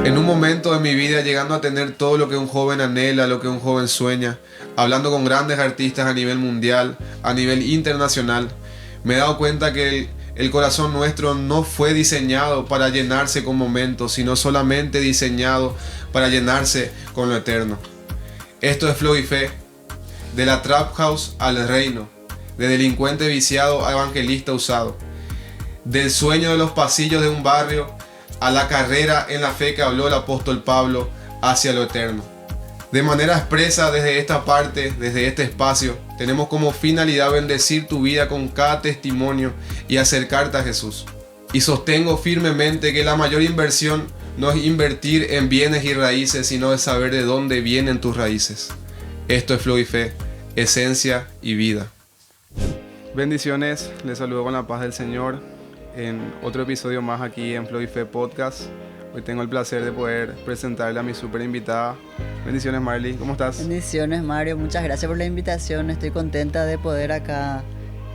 En un momento de mi vida, llegando a tener todo lo que un joven anhela, lo que un joven sueña, hablando con grandes artistas a nivel mundial, a nivel internacional, me he dado cuenta que el corazón nuestro no fue diseñado para llenarse con momentos, sino solamente diseñado para llenarse con lo eterno. Esto es Flow y Fe, de la Trap House al reino, de delincuente viciado a evangelista usado, del sueño de los pasillos de un barrio a la carrera en la fe que habló el apóstol Pablo hacia lo eterno. De manera expresa desde esta parte, desde este espacio, tenemos como finalidad bendecir tu vida con cada testimonio y acercarte a Jesús. Y sostengo firmemente que la mayor inversión no es invertir en bienes y raíces, sino es saber de dónde vienen tus raíces. Esto es Flow y Fe, esencia y vida. Bendiciones, les saludo con la paz del Señor en otro episodio más aquí en Flow y Fe Podcast. Hoy tengo el placer de poder presentarle a mi super invitada. Bendiciones, Marley, ¿cómo estás? Bendiciones, Mario, muchas gracias por la invitación. Estoy contenta de poder acá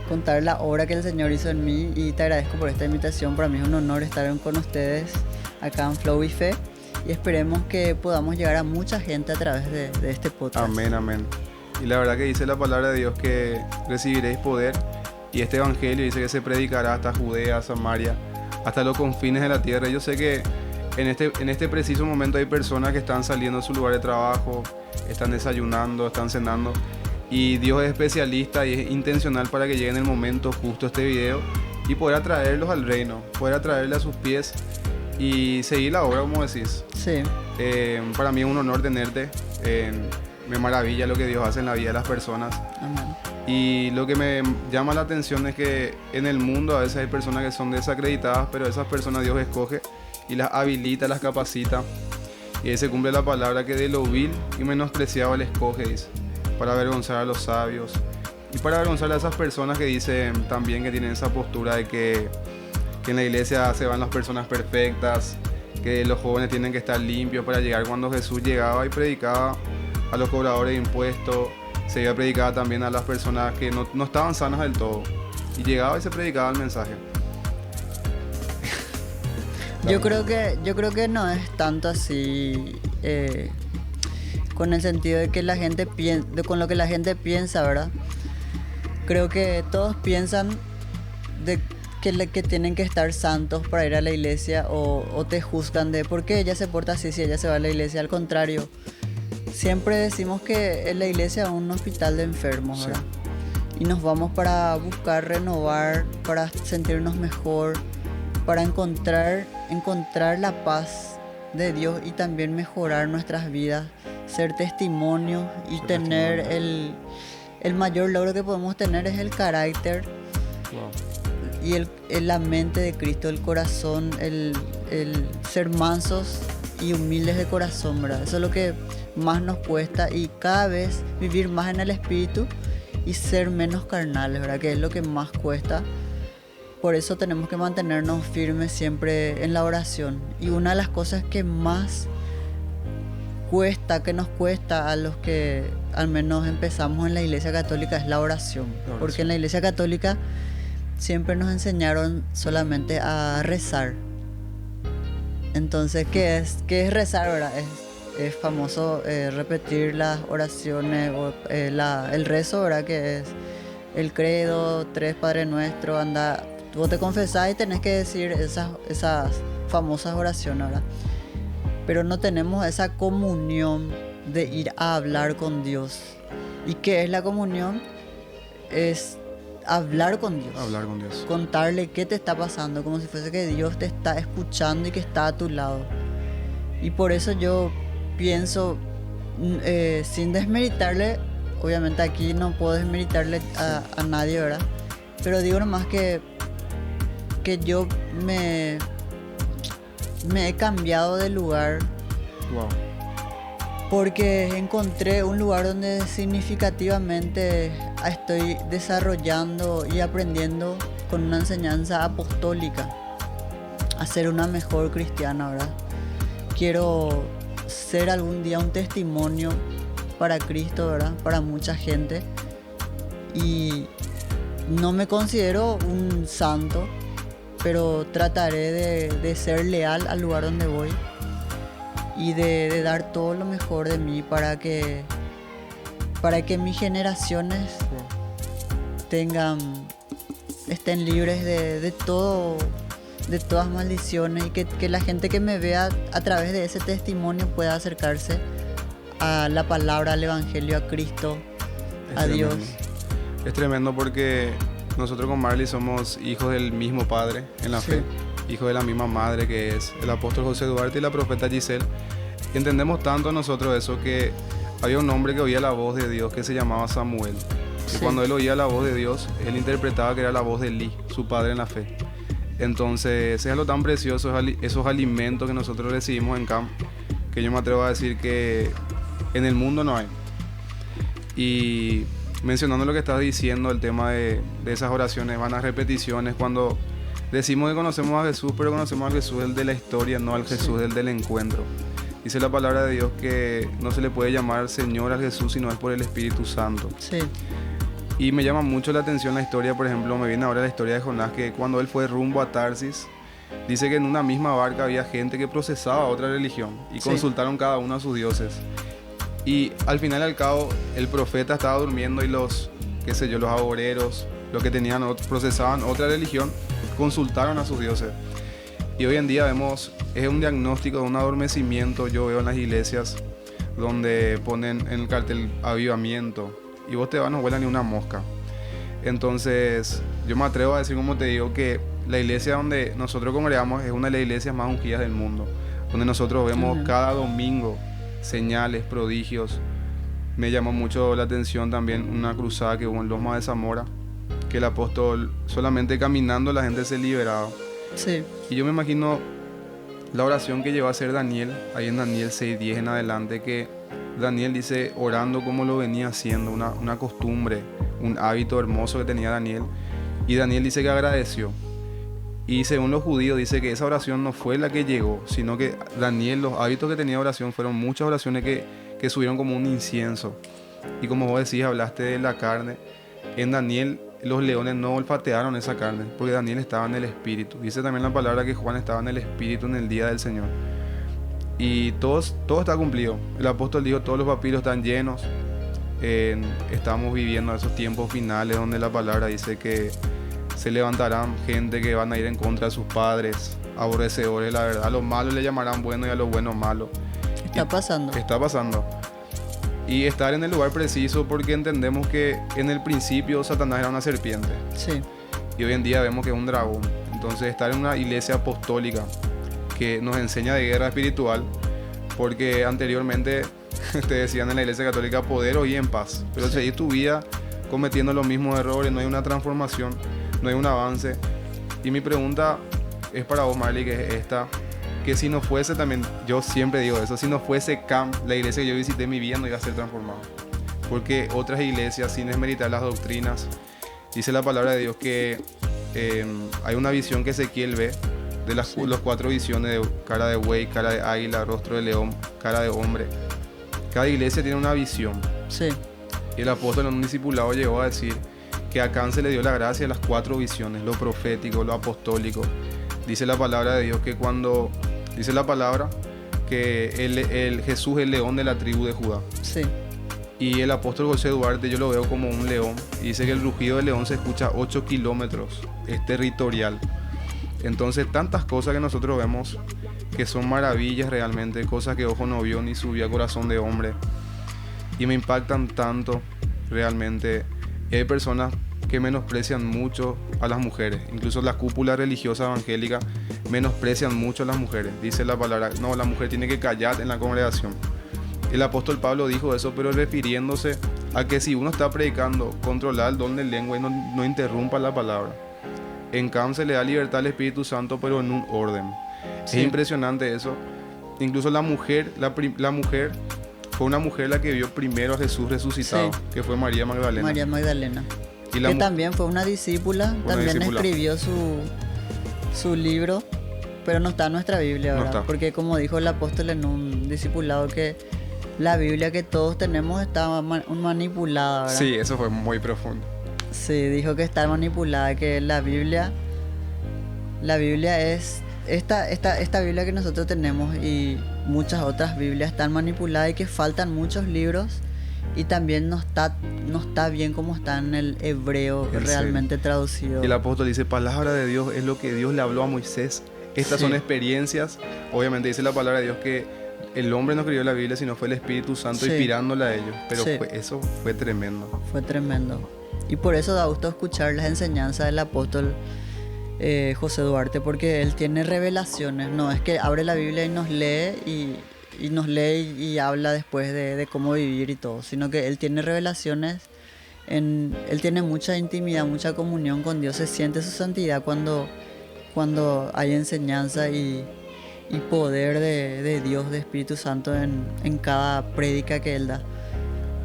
contar la obra que el Señor hizo en mí y te agradezco por esta invitación. Para mí es un honor estar con ustedes acá en Flow y Fe y esperemos que podamos llegar a mucha gente a través de este podcast. Amén, amén. Y la verdad que dice la palabra de Dios que recibiréis poder. Y este evangelio dice que se predicará hasta Judea, Samaria, hasta los confines de la tierra. Yo sé que en este preciso momento hay personas que están saliendo de su lugar de trabajo, están desayunando, están cenando. Y Dios es especialista y es intencional para que llegue en el momento justo este video y poder atraerlos al reino, poder atraerle a sus pies y seguir la obra, como decís. Sí. Para mí es un honor tenerte. Me maravilla lo que Dios hace en la vida de las personas. Amén. Y lo que me llama la atención es que en el mundo a veces hay personas que son desacreditadas, pero esas personas Dios escoge y las habilita, las capacita. Y ahí se cumple la palabra que de lo vil y menospreciado le escoge, dice, para avergonzar a los sabios. Y para avergonzar a esas personas que dicen también que tienen esa postura de que en la iglesia se van las personas perfectas, que los jóvenes tienen que estar limpios para llegar. Cuando Jesús llegaba y predicaba a los cobradores de impuestos, se iba a predicar también a las personas que no estaban sanas del todo. Y llegaba y se predicaba el mensaje. Yo creo que no es tanto así, con el sentido de que la gente con lo que la gente piensa, ¿verdad? Creo que todos piensan de que tienen que estar santos para ir a la iglesia o te juzgan de por qué ella se porta así si ella se va a la iglesia. Al contrario, siempre decimos que la iglesia es un hospital de enfermos, ¿verdad? Sí. Y nos vamos para buscar renovar, para sentirnos mejor, para encontrar la paz de Dios y también mejorar nuestras vidas, ser testimonio y tener el mayor logro que podemos tener es el carácter. Wow. Y la mente de Cristo, el corazón, el ser mansos y humildes de corazón, ¿verdad? Eso es lo que más nos cuesta y cada vez vivir más en el espíritu y ser menos carnales, ¿verdad? Que es lo que más cuesta. Por eso tenemos que mantenernos firmes siempre en la oración. Y una de las cosas que más nos cuesta a los que al menos empezamos en la Iglesia Católica es la oración. Porque en la Iglesia Católica siempre nos enseñaron solamente a rezar. Entonces, ¿qué es rezar, verdad? Es famoso repetir las oraciones o el rezo, ¿verdad? Que es el credo, 3 Padre Nuestro, anda. Vos te confesás y tenés que decir esas famosas oraciones, ¿verdad? Pero no tenemos esa comunión de ir a hablar con Dios. ¿Y qué es la comunión? Es hablar con Dios. Hablar con Dios. Contarle qué te está pasando, como si fuese que Dios te está escuchando y que está a tu lado. Y por eso yo pienso, sin desmeritarle, obviamente aquí no puedo desmeritarle a nadie, ¿verdad? Pero digo nomás que yo me he cambiado de lugar. Wow. Porque encontré un lugar donde significativamente estoy desarrollando y aprendiendo con una enseñanza apostólica a ser una mejor cristiana, ¿verdad? Quiero ser algún día un testimonio para Cristo, ¿verdad? Para mucha gente. Y no me considero un santo, pero trataré de ser leal al lugar donde voy y de dar todo lo mejor de mí para que mis generaciones estén libres de todo, de todas maldiciones, y que la gente que me vea a través de ese testimonio pueda acercarse a la palabra, al evangelio, a Cristo, a Dios. Es tremendo porque nosotros con Marley somos hijos del mismo padre en la fe, hijos de la misma madre, que es el apóstol José Duarte y la profeta Giselle. Y entendemos tanto nosotros eso, que había un hombre que oía la voz de Dios que se llamaba Samuel. Y cuando él oía la voz de Dios, él interpretaba que era la voz de Eli, su padre en la fe. Entonces es lo tan precioso, esos alimentos que nosotros recibimos en camp, que yo me atrevo a decir que en el mundo no hay. Y mencionando lo que estás diciendo, el tema de esas oraciones, vanas repeticiones, cuando decimos que conocemos a Jesús, pero conocemos al Jesús el de la historia, no al Jesús el del encuentro. Dice la palabra de Dios que no se le puede llamar Señor a Jesús si no es por el Espíritu Santo. Sí. Y me llama mucho la atención la historia, por ejemplo, me viene ahora la historia de Jonás, que cuando él fue rumbo a Tarsis, dice que en una misma barca había gente que procesaba otra religión y consultaron cada uno a sus dioses. Y al final y al cabo, el profeta estaba durmiendo y los agoreros, los que procesaban otra religión, consultaron a sus dioses. Y hoy en día vemos, es un diagnóstico de un adormecimiento, yo veo en las iglesias, donde ponen en el cartel avivamiento, y vos te vas, no vuela ni una mosca. Entonces, yo me atrevo a decir, como te digo, que la iglesia donde nosotros congregamos es una de las iglesias más ungidas del mundo, donde nosotros vemos cada domingo señales, prodigios. Me llamó mucho la atención también una cruzada que hubo en Loma de Zamora, que el apóstol, solamente caminando, la gente se liberaba. Sí. Y yo me imagino la oración que llevó a hacer Daniel, ahí en Daniel 6:10 en adelante, que Daniel dice orando como lo venía haciendo, una costumbre, un hábito hermoso que tenía Daniel. Y Daniel dice que agradeció. Y según los judíos dice que esa oración no fue la que llegó, sino que Daniel, los hábitos que tenía de oración fueron muchas oraciones que subieron como un incienso. Y como vos decís, hablaste de la carne. En Daniel los leones no olfatearon esa carne, porque Daniel estaba en el Espíritu. Dice también la palabra que Juan estaba en el Espíritu en el día del Señor. Y todo está cumplido. El apóstol dijo, todos los papiros están llenos. Estamos viviendo esos tiempos finales donde la palabra dice que se levantarán gente que van a ir en contra de sus padres, aborrecedores, la verdad. A los malos le llamarán bueno y a los buenos malos. Está pasando. Y estar en el lugar preciso, porque entendemos que en el principio Satanás era una serpiente. Sí. Y hoy en día vemos que es un dragón. Entonces estar en una iglesia apostólica que nos enseña de guerra espiritual, porque anteriormente te decían en la iglesia católica poder o ir en paz, pero seguir tu vida cometiendo los mismos errores, no hay una transformación, no hay un avance. Y mi pregunta es para vos, Marley, que es esta, que si no fuese también, yo siempre digo eso, si no fuese CAMP, la iglesia que yo visité, mi vida no iba a ser transformada, porque otras iglesias, sin desmeritar las doctrinas, dice la palabra de Dios que hay una visión que Ezequiel ve de las 4 visiones de cara de buey, cara de águila, rostro de león, cara de hombre. Cada iglesia tiene una visión. Sí. Y el apóstol en un discipulado llegó a decir que a Can se le dio la gracia de las 4 visiones, lo profético, lo apostólico. Dice la palabra de Dios que cuando dice la palabra que el Jesús es el león de la tribu de Judá. Sí. Y el apóstol José Duarte yo lo veo como un león. Y dice que el rugido del león se escucha a 8 kilómetros. Es territorial. Entonces tantas cosas que nosotros vemos que son maravillas realmente, cosas que ojo no vio ni subió a corazón de hombre. Y me impactan tanto realmente. Y hay personas que menosprecian mucho a las mujeres. Incluso la cúpula religiosa evangélica menosprecian mucho a las mujeres. Dice la palabra, no, la mujer tiene que callar en la congregación. El apóstol Pablo dijo eso, pero refiriéndose a que si uno está predicando, controlar el don de lengua y no interrumpa la palabra. En CAM se le da libertad al Espíritu Santo, pero en un orden. Sí. Es impresionante eso. Incluso la mujer fue una mujer la que vio primero a Jesús resucitado, que fue María Magdalena. María Magdalena. Y que también fue una discípula, escribió su libro, pero no está en nuestra Biblia, ¿verdad? No, porque como dijo el apóstol en un discipulado, que la Biblia que todos tenemos está manipulada, ¿verdad? Sí, eso fue muy profundo. Sí, dijo que está manipulada, que la Biblia es esta Biblia que nosotros tenemos y muchas otras Biblias están manipuladas y que faltan muchos libros y también no está bien como está en el hebreo realmente traducido. Y el apóstol dice, palabra de Dios es lo que Dios le habló a Moisés. Estas son experiencias. Obviamente dice la palabra de Dios que el hombre no escribió la Biblia, sino fue el Espíritu Santo inspirándola a ellos. Pero eso fue tremendo. Fue tremendo. Y por eso da gusto escuchar las enseñanzas del apóstol José Duarte, porque él tiene revelaciones. No es que abre la Biblia y nos lee y habla después de cómo vivir y todo, sino que él tiene revelaciones. Él tiene mucha intimidad, mucha comunión con Dios. Se siente su santidad cuando hay enseñanza y poder de Dios, de Espíritu Santo en cada prédica que él da.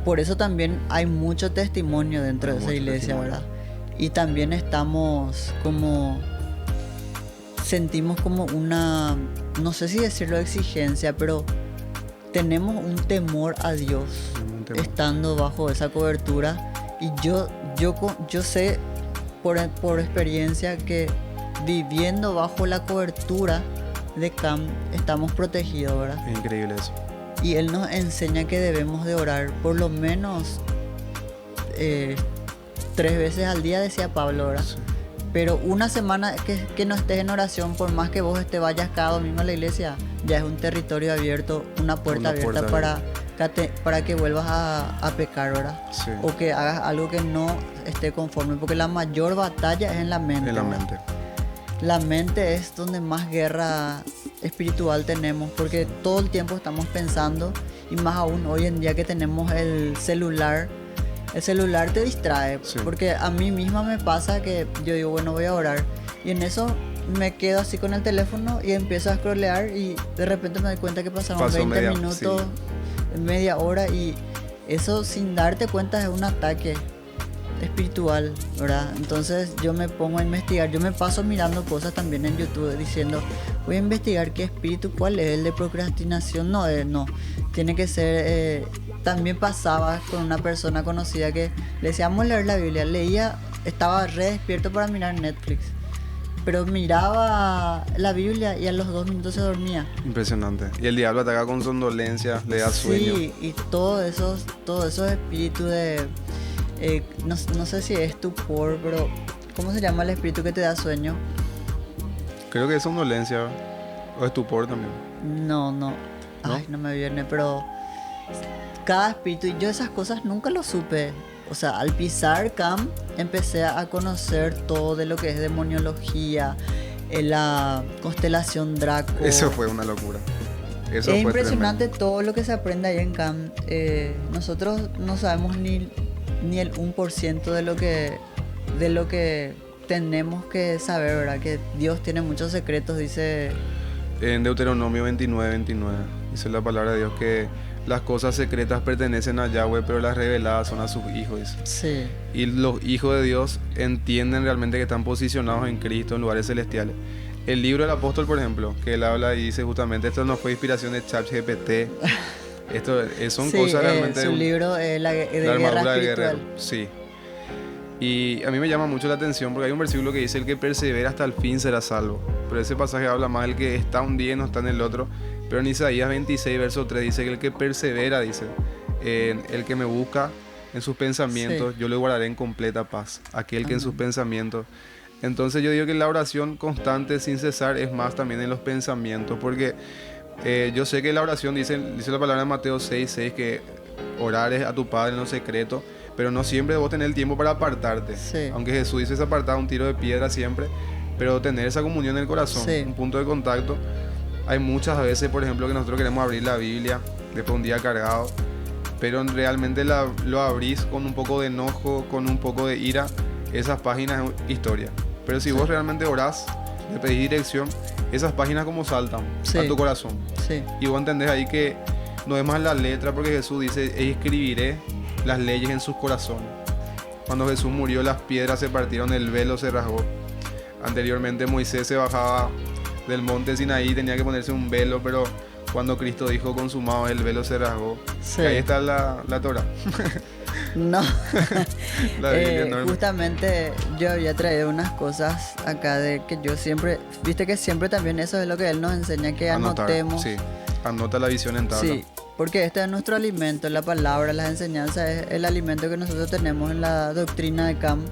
Por eso también hay mucho testimonio dentro de esa iglesia, ¿verdad? Y también sentimos como una, no sé si decirlo exigencia, pero tenemos un temor a Dios estando bajo esa cobertura. Y yo sé por experiencia que viviendo bajo la cobertura de CAM estamos protegidos, ¿verdad? Es increíble eso. Y él nos enseña que debemos de orar por lo menos 3 veces al día, decía Pablo, ¿verdad? Sí. Pero una semana que no estés en oración, por más que vos vayas cada domingo a la iglesia, ya es un territorio abierto, una puerta abierta para que vuelvas a pecar, ¿verdad? Sí. O que hagas algo que no esté conforme, porque la mayor batalla es en la mente. La mente es donde más guerra espiritual tenemos, porque todo el tiempo estamos pensando, y más aún hoy en día que tenemos el celular te distrae, porque a mí misma me pasa que yo digo, bueno, voy a orar, y en eso me quedo así con el teléfono y empiezo a scrollear y de repente me doy cuenta que pasaron 20 minutos, media hora, y eso sin darte cuenta es un ataque espiritual, ¿verdad? Entonces yo me pongo a investigar, yo me paso mirando cosas también en YouTube diciendo, voy a investigar qué espíritu, cuál es el de procrastinación. No, tiene que ser, también pasaba con una persona conocida que le decíamos leer la Biblia, leía, estaba re despierto para mirar Netflix, pero miraba la Biblia y a los 2 minutos se dormía. Impresionante. Y el diablo ataca con sondolencia, le da sueño. Sí, y todos esos espíritus de... no sé si es estupor, pero ¿cómo se llama el espíritu que te da sueño? Creo que es somnolencia o estupor también. No. Ay, no me viene, pero cada espíritu, y yo esas cosas nunca lo supe. O sea, al pisar CAM empecé a conocer todo de lo que es demoniología, la constelación Draco. Eso fue una locura. Eso es fue impresionante tremendo. todo lo que se aprende ahí en CAM. Nosotros no sabemos ni el 1% de lo que tenemos que saber, ¿verdad? Que Dios tiene muchos secretos, dice... En Deuteronomio 29, dice la palabra de Dios que las cosas secretas pertenecen a Yahweh, pero las reveladas son a sus hijos, dice. Sí. Y los hijos de Dios entienden realmente que están posicionados en Cristo, en lugares celestiales. El libro del apóstol, por ejemplo, que él habla y dice justamente, esto no fue inspiración de ChatGPT. Esto son cosas realmente... su libro de la armadura del guerrero. Sí. Y a mí me llama mucho la atención porque hay un versículo que dice, el que persevera hasta el fin será salvo. Pero ese pasaje habla más del que está un día y no está en el otro. Pero en Isaías 26, verso 3 dice que el que persevera, dice, el que me busca en sus pensamientos, yo le guardaré en completa paz. Aquel que en sus pensamientos... Entonces yo digo que la oración constante sin cesar es más también en los pensamientos, porque yo sé que la oración dice la palabra en Mateo 6:6 que orar es a tu Padre en lo secreto, pero no siempre vos tenés el tiempo para apartarte. Sí. Aunque Jesús dice apartar un tiro de piedra siempre, pero tener esa comunión en el corazón, un punto de contacto. Hay muchas veces, por ejemplo, que nosotros queremos abrir la Biblia después de un día cargado, pero realmente lo abrís con un poco de enojo, con un poco de ira. Esas páginas es historia. Pero si vos realmente orás, le pedís dirección, esas páginas como saltan a tu corazón. Sí. Y vos entendés ahí que no es más la letra, porque Jesús dice, escribiré las leyes en sus corazones. Cuando Jesús murió, las piedras se partieron, el velo se rasgó. Anteriormente Moisés se bajaba del monte Sinaí, tenía que ponerse un velo, pero cuando Cristo dijo consumado, el velo se rasgó. Sí. Ahí está la Torah. No. La Biblia enorme. Justamente yo había traído unas cosas acá de que yo siempre, viste que siempre también eso es lo que él nos enseña, que Anotar, anotemos. sí. Anota la visión en tabla. Sí, porque este es nuestro alimento, la palabra, las enseñanzas, es el alimento que nosotros tenemos en la doctrina de Cam.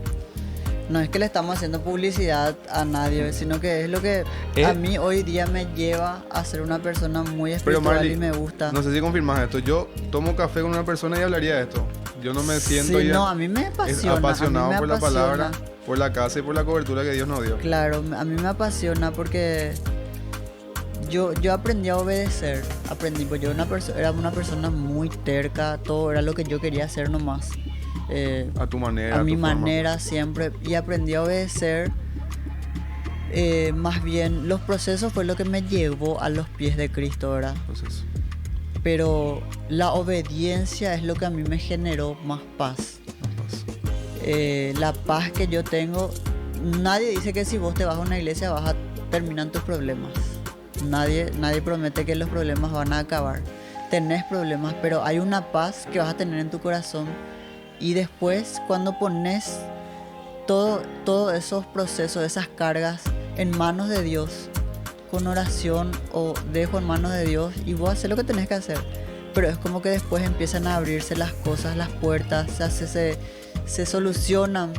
No es que le estamos haciendo publicidad a nadie, sino que es lo que a mí hoy día me lleva a ser una persona muy Pero espiritual Marley, y me gusta. no sé si confirmas esto. Yo tomo café con una persona y hablaría de esto. Yo no me siento Sí, ya no, a mí me apasiona. apasionado a mí me por la apasiona. palabra, por la casa y por la cobertura que Dios nos dio. Claro, a mí me apasiona porque yo aprendí a obedecer. Aprendí, pues yo era una persona muy terca, todo era lo que yo quería hacer nomás. A tu manera. A mi tu forma. manera siempre. Y aprendí a obedecer. Más bien, los procesos fue lo que me llevó a los pies de Cristo, ¿verdad? Entonces, Pero la obediencia es lo que a mí me generó más paz. La paz que yo tengo, nadie dice que si vos te vas a una iglesia vas a terminar tus problemas. Nadie promete que los problemas van a acabar. Tenés problemas, pero hay una paz que vas a tener en tu corazón. Y después, cuando pones todos esos procesos, esas cargas en manos de Dios, con oración o dejo en manos de Dios, y vos haces lo que tenés que hacer. Pero es como que después empiezan a abrirse las cosas, las puertas, se solucionan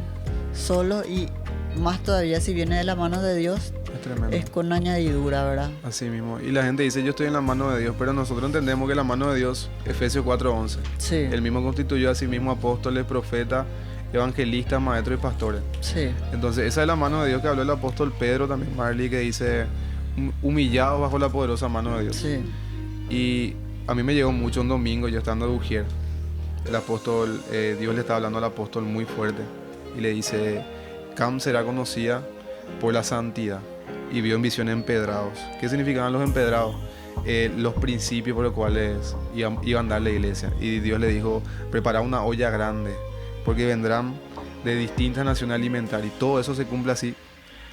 solos, y más todavía si viene de la mano de Dios, es tremendo. es con añadidura, ¿verdad? Así mismo. Y la gente dice, yo estoy en la mano de Dios, pero nosotros entendemos que la mano de Dios, Efesios 4:11. Sí, Él mismo constituyó a sí mismo apóstoles, profetas, evangelistas, maestros y pastores. sí, Entonces, esa es la mano de Dios que habló el apóstol Pedro también, Marley, que dice, humillados bajo la poderosa mano de Dios. sí. Y a mí me llegó mucho un domingo, yo estando de Ujier, el apóstol, Dios le estaba hablando al apóstol muy fuerte y le dice, Cam será conocida por la santidad, y vio en visión empedrados. ¿Qué significaban los empedrados? Los principios por los cuales iban a dar la iglesia. Y Dios le dijo, prepara una olla grande, porque vendrán de distintas naciones alimentarias, y todo eso se cumple así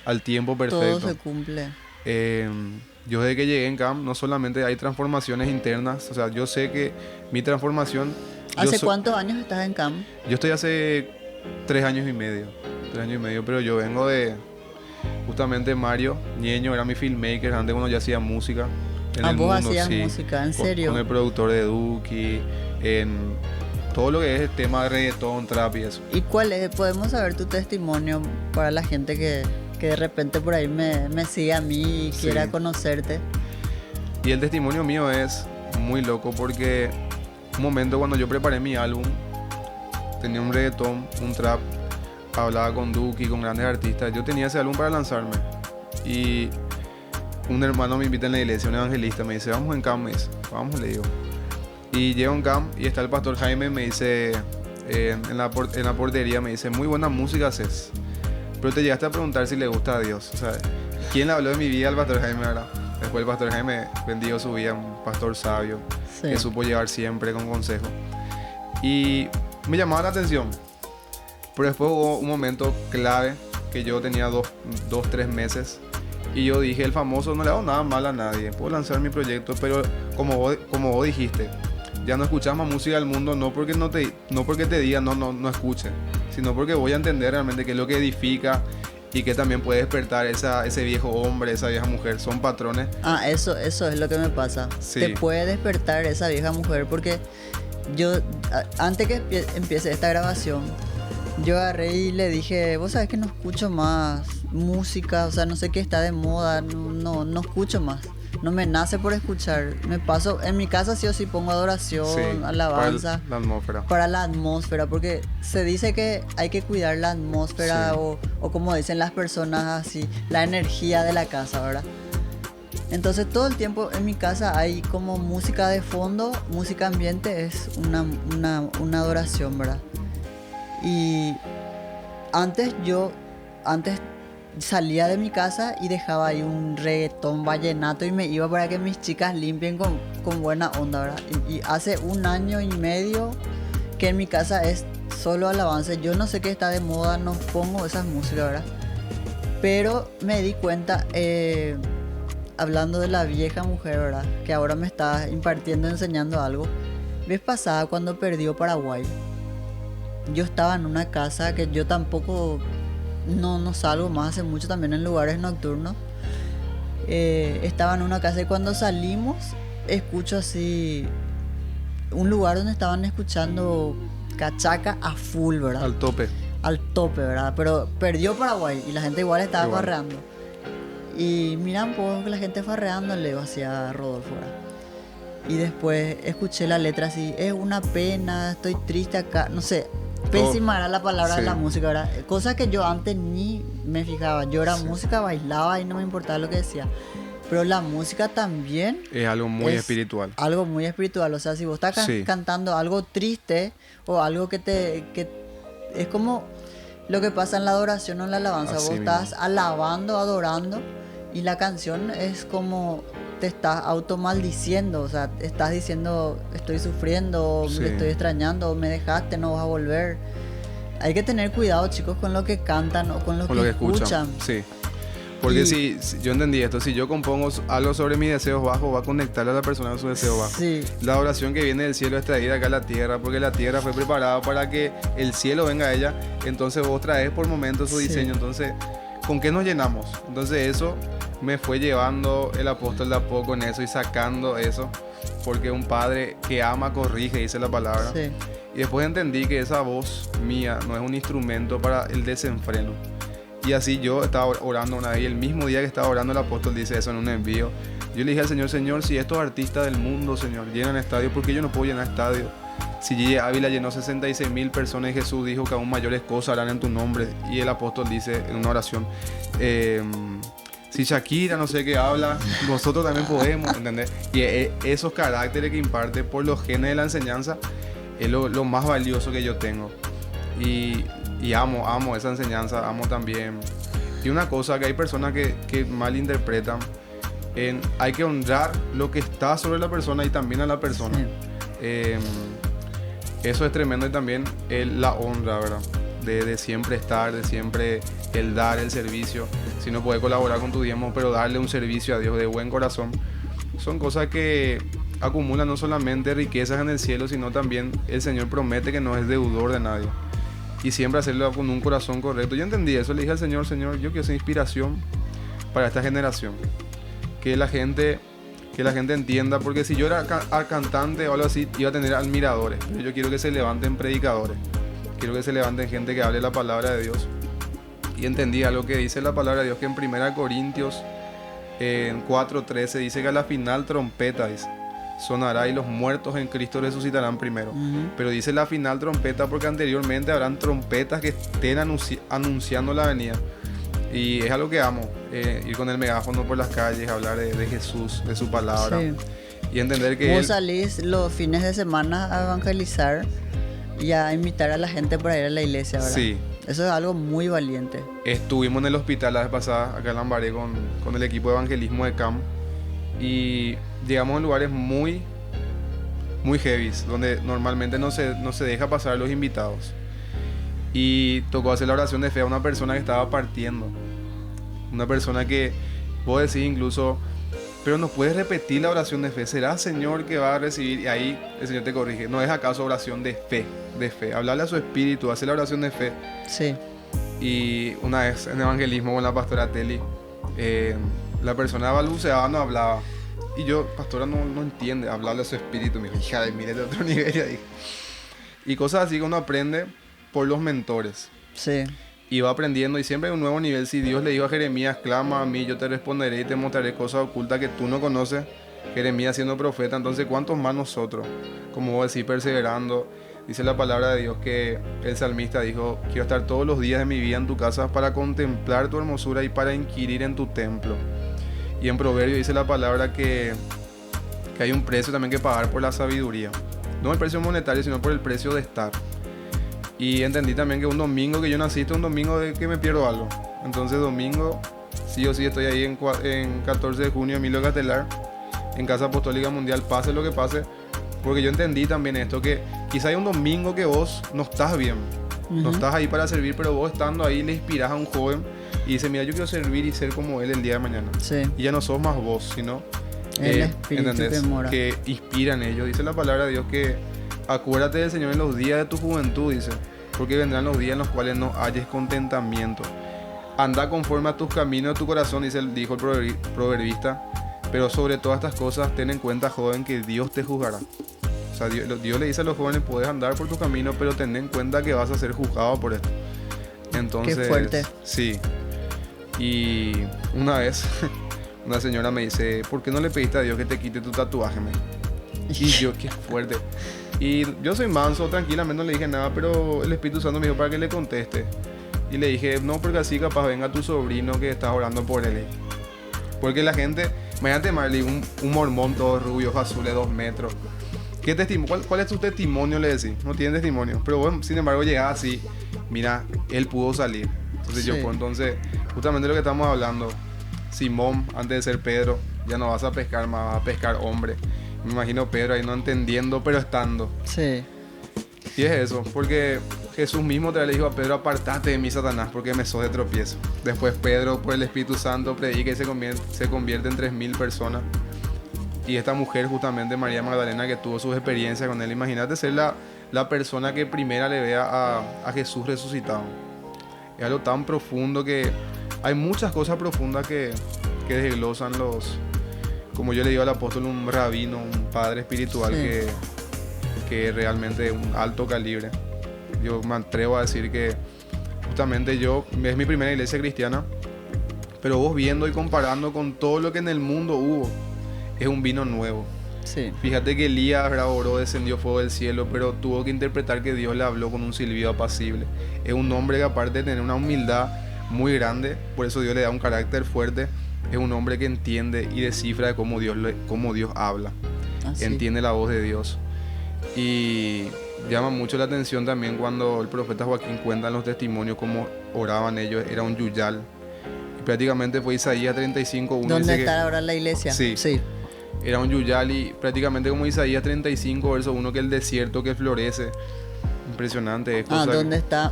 al tiempo perfecto. Todo se cumple. Yo desde que llegué en CAM, no solamente hay transformaciones internas, o sea, yo sé que mi transformación... ¿Hace cuántos años estás en CAM? Yo estoy hace 3 años y medio, pero yo vengo de... Justamente Mario Ñeño era mi filmmaker, antes cuando yo hacía música. En el vos mundo, hacías sí, música, ¿en serio? Con el productor de Duki, en todo lo que es el tema de reggaetón, trap y eso. ¿Y cuál es? ¿Podemos saber tu testimonio para la gente que de repente por ahí me sigue a mí y Sí. quiera conocerte? Y el testimonio mío es muy loco porque un momento cuando yo preparé mi álbum, tenía un reggaetón, un trap, hablaba con Duki, con grandes artistas. Yo tenía ese álbum para lanzarme y un hermano me invita en la iglesia, un evangelista, me dice, vamos en CAM, me dice, vamos, le digo. Y llego en CAM y está el pastor Jaime, me dice, en la portería, me dice, muy buena música haces, pero te llegaste a preguntar si le gusta a Dios. O sea, ¿quién le habló de mi vida al pastor Jaime, verdad? Después el pastor Jaime bendijo su vida, un pastor sabio, Sí. que supo llevar siempre con consejo. Y me llamaba la atención. Pero después hubo un momento clave que yo tenía 3 meses. Y yo dije, el famoso, no le hago nada mal a nadie, puedo lanzar mi proyecto, pero como vos dijiste, ya no escuchas más música del mundo, no porque te diga no escuche, sino porque voy a entender realmente qué es lo que edifica y que también puede despertar ese viejo hombre, esa vieja mujer. Son patrones. Eso es lo que me pasa. Sí. Te puede despertar esa vieja mujer porque yo, antes que empiece esta grabación, yo agarré y le dije, vos sabés que no escucho más música, o sea, no sé qué está de moda, no escucho más. No me nace por escuchar. Me paso, en mi casa sí o sí pongo adoración, Sí, alabanza. para la atmósfera. Para la atmósfera, porque se dice que hay que cuidar la atmósfera, Sí. o como dicen las personas así, la energía de la casa, ¿verdad? Entonces todo el tiempo en mi casa hay como música de fondo, música ambiente, es una adoración, ¿verdad? Y antes salía de mi casa y dejaba ahí un reggaetón vallenato y me iba para que mis chicas limpien con buena onda, ¿verdad? Y hace 1 año y medio que en mi casa es solo alabanza. Yo no sé qué está de moda, no pongo esas músicas, ¿verdad? Pero me di cuenta, hablando de la vieja mujer, ¿verdad? Que ahora me está impartiendo, enseñando algo. Vez pasada cuando perdió Paraguay, yo estaba en una casa que yo tampoco no salgo más hace mucho también en lugares nocturnos. Estaba en una casa y cuando salimos escucho así un lugar donde estaban escuchando cachaca a full, ¿verdad? Al tope. Al tope, ¿verdad? Pero perdió Paraguay y la gente igual estaba Igual. farreando. Y miran poco que la gente farreando, le digo hacia Rodolfo, ¿verdad? Y después escuché la letra así, es una pena, estoy triste acá, no sé, pésima era la palabra de Sí. la música, ¿verdad? Cosa que yo antes ni me fijaba, yo era Sí. música, bailaba y no me importaba lo que decía. Pero la música también Es algo muy es espiritual. algo muy espiritual, o sea, si vos estás Sí. cantando algo triste o algo que es como lo que pasa en la adoración o en la alabanza, Así vos mismo. estás alabando, adorando y la canción es como te estás automaldiciendo, o sea, estás diciendo estoy sufriendo, Sí. me estoy extrañando, me dejaste, no vas a volver. Hay que tener cuidado, chicos, con lo que cantan o con lo Con que lo que escuchan. Sí. Porque Y- si yo entendí esto, si yo compongo algo sobre mis deseos bajos, va a conectarle a la persona a su deseo bajo. Sí, La oración que viene del cielo es traída acá a la tierra, porque la tierra fue preparada para que el cielo venga a ella. Entonces vos traes por momentos su Sí. diseño. Entonces, ¿con qué nos llenamos? Entonces eso me fue llevando el apóstol de a poco en eso y sacando eso, porque un padre que ama corrige, dice la palabra. sí, Y después entendí que esa voz mía no es un instrumento para el desenfreno. Y así yo estaba orando una vez y el mismo día que estaba orando el apóstol dice eso en un envío. Yo le dije al Señor, Señor, si estos artistas del mundo, Señor, llenan estadios, ¿por qué yo no puedo llenar estadios? Si Gigi Ávila llenó 66,000 personas y Jesús dijo que aún mayores cosas harán en tu nombre. Y el apóstol dice en una oración, si Shakira no sé qué habla, nosotros también podemos, ¿entendés? Y esos caracteres que imparte por los genes de la enseñanza es lo más valioso que yo tengo. Y amo esa enseñanza, amo también. Y una cosa que hay personas que malinterpretan, hay que honrar lo que está sobre la persona y también a la persona. sí. Eso es tremendo y también la honra, ¿verdad? De siempre estar, de siempre el dar el servicio. Si no puedes colaborar con tu diezmo, pero darle un servicio a Dios de buen corazón. Son cosas que acumulan no solamente riquezas en el cielo, sino también el Señor promete que no es deudor de nadie. Y siempre hacerlo con un corazón correcto. Yo entendí eso, le dije al Señor, Señor, yo quiero ser inspiración para esta generación. Que la gente entienda, porque si yo era cantante o algo así, iba a tener admiradores. Pero yo quiero que se levanten predicadores. Quiero que se levanten gente que hable la palabra de Dios. Y entendí algo que dice la palabra de Dios, que en 1 Corintios en 4:13 dice que a la final trompeta dice, sonará y los muertos en Cristo resucitarán primero. Ujú. Pero dice la final trompeta porque anteriormente habrán trompetas que estén anunciando la venida. Y es algo que amo, ir con el megáfono por las calles, hablar de Jesús, de su palabra. Sí. Y entender que Vos Él, salís los fines de semana a evangelizar y a invitar a la gente para ir a la iglesia, ¿verdad? sí, Eso es algo muy valiente. estuvimos en el hospital la vez pasada, acá en Lambaré, con el equipo de evangelismo de CAM. Y llegamos a lugares muy, muy heavies, donde normalmente no se deja pasar los invitados. Y tocó hacer la oración de fe a una persona que estaba partiendo. Una persona que vos decís incluso, pero no puedes repetir la oración de fe. ¿Será Señor que va a recibir? Y ahí el Señor te corrige. No es acaso oración de fe, de fe. Hablarle a su espíritu, hacer la oración de fe. Sí, Y una vez en evangelismo con la pastora Teli, la persona balbuceaba, no hablaba. Y yo, pastora, no entiende, hablarle a su espíritu. Me dijo, hija de mire de otro nivel. Ya dije. Y cosas así que uno aprende por los mentores. sí, Y va aprendiendo y siempre hay un nuevo nivel. Si Dios le dijo a Jeremías, clama a mí, yo te responderé y te mostraré cosas ocultas que tú no conoces. Jeremías siendo profeta, entonces ¿cuántos más nosotros? Como vos decís, perseverando. Dice la palabra de Dios que el salmista dijo, quiero estar todos los días de mi vida en tu casa para contemplar tu hermosura y para inquirir en tu templo. Y en Proverbio dice la palabra que hay un precio también que pagar por la sabiduría. No el precio monetario, sino por el precio de estar. Y entendí también que un domingo que yo nací, es un domingo de que me pierdo algo. Entonces domingo, sí o sí estoy ahí en 14 de junio, Emilio Catelar, en Casa Apostólica Mundial, pase lo que pase. Porque yo entendí también esto, que quizá hay un domingo que vos no estás bien. No Ujú. estás ahí para servir, pero vos estando ahí le inspirás a un joven y dice, mira, yo quiero servir y ser como él el día de mañana. Sí, Y ya no sos más vos, sino el espíritu ¿entendés? que mora. Que inspira en ellos. Dice la palabra de Dios que acuérdate del Señor en los días de tu juventud, dice. porque vendrán los días en los cuales no halles contentamiento. Anda conforme a tus caminos de tu corazón, dijo el proverbista, pero sobre todas estas cosas ten en cuenta, joven, que Dios te juzgará. O sea, Dios le dice a los jóvenes, puedes andar por tu camino, pero ten en cuenta que vas a ser juzgado por esto. Entonces, Qué fuerte. Sí. Y una vez, una señora me dice, ¿por qué no le pediste a Dios que te quite tu tatuaje? Y yo, qué fuerte. Y yo soy manso, tranquilamente no le dije nada, pero el Espíritu Santo me dijo para que le conteste. Y le dije, no, porque así capaz venga tu sobrino que estás orando por él. Porque la gente, imagínate Marley, un mormón todo rubio, ojos azules, 2 metros. ¿Cuál es tu testimonio? Le decís, no tiene testimonio. Pero bueno, sin embargo, llegaba así, mira, él pudo salir. Entonces Sí. entonces, justamente lo que estamos hablando, Simón, antes de ser Pedro, ya no vas a pescar más, vas a pescar hombre. Me imagino Pedro ahí no entendiendo, pero estando. Sí. Y es eso, porque Jesús mismo le dijo a Pedro, apartate de mí, Satanás, porque me sos de tropiezo. Después Pedro, por el Espíritu Santo, predica y se convierte en 3.000 personas. Y esta mujer, justamente María Magdalena, que tuvo sus experiencias con él, imagínate ser la persona que primera le vea a Jesús resucitado. Es algo tan profundo que hay muchas cosas profundas que desglosan como yo le digo al apóstol, un rabino, un padre espiritual Sí. que es realmente un alto calibre. Yo me atrevo a decir que justamente es mi primera iglesia cristiana, pero vos viendo y comparando con todo lo que en el mundo hubo, es un vino nuevo. Sí. Fíjate que Elías oró, descendió fuego del cielo, pero tuvo que interpretar que Dios le habló con un silbido apacible. Es un hombre que, aparte de tener una humildad muy grande, por eso Dios le da un carácter fuerte, es un hombre que entiende y descifra de cómo Dios habla. Así. Entiende la voz de Dios. Y llama mucho la atención también cuando el profeta Joaquín cuenta en los testimonios cómo oraban ellos. Era un yuyal. Y prácticamente fue Isaías 35:1. ¿Dónde dice que está ahora la iglesia? Sí. Sí. era un yuyal, y prácticamente como Isaías 35, verso 1, que el desierto que florece. Impresionante. Es cosa ¿Dónde está?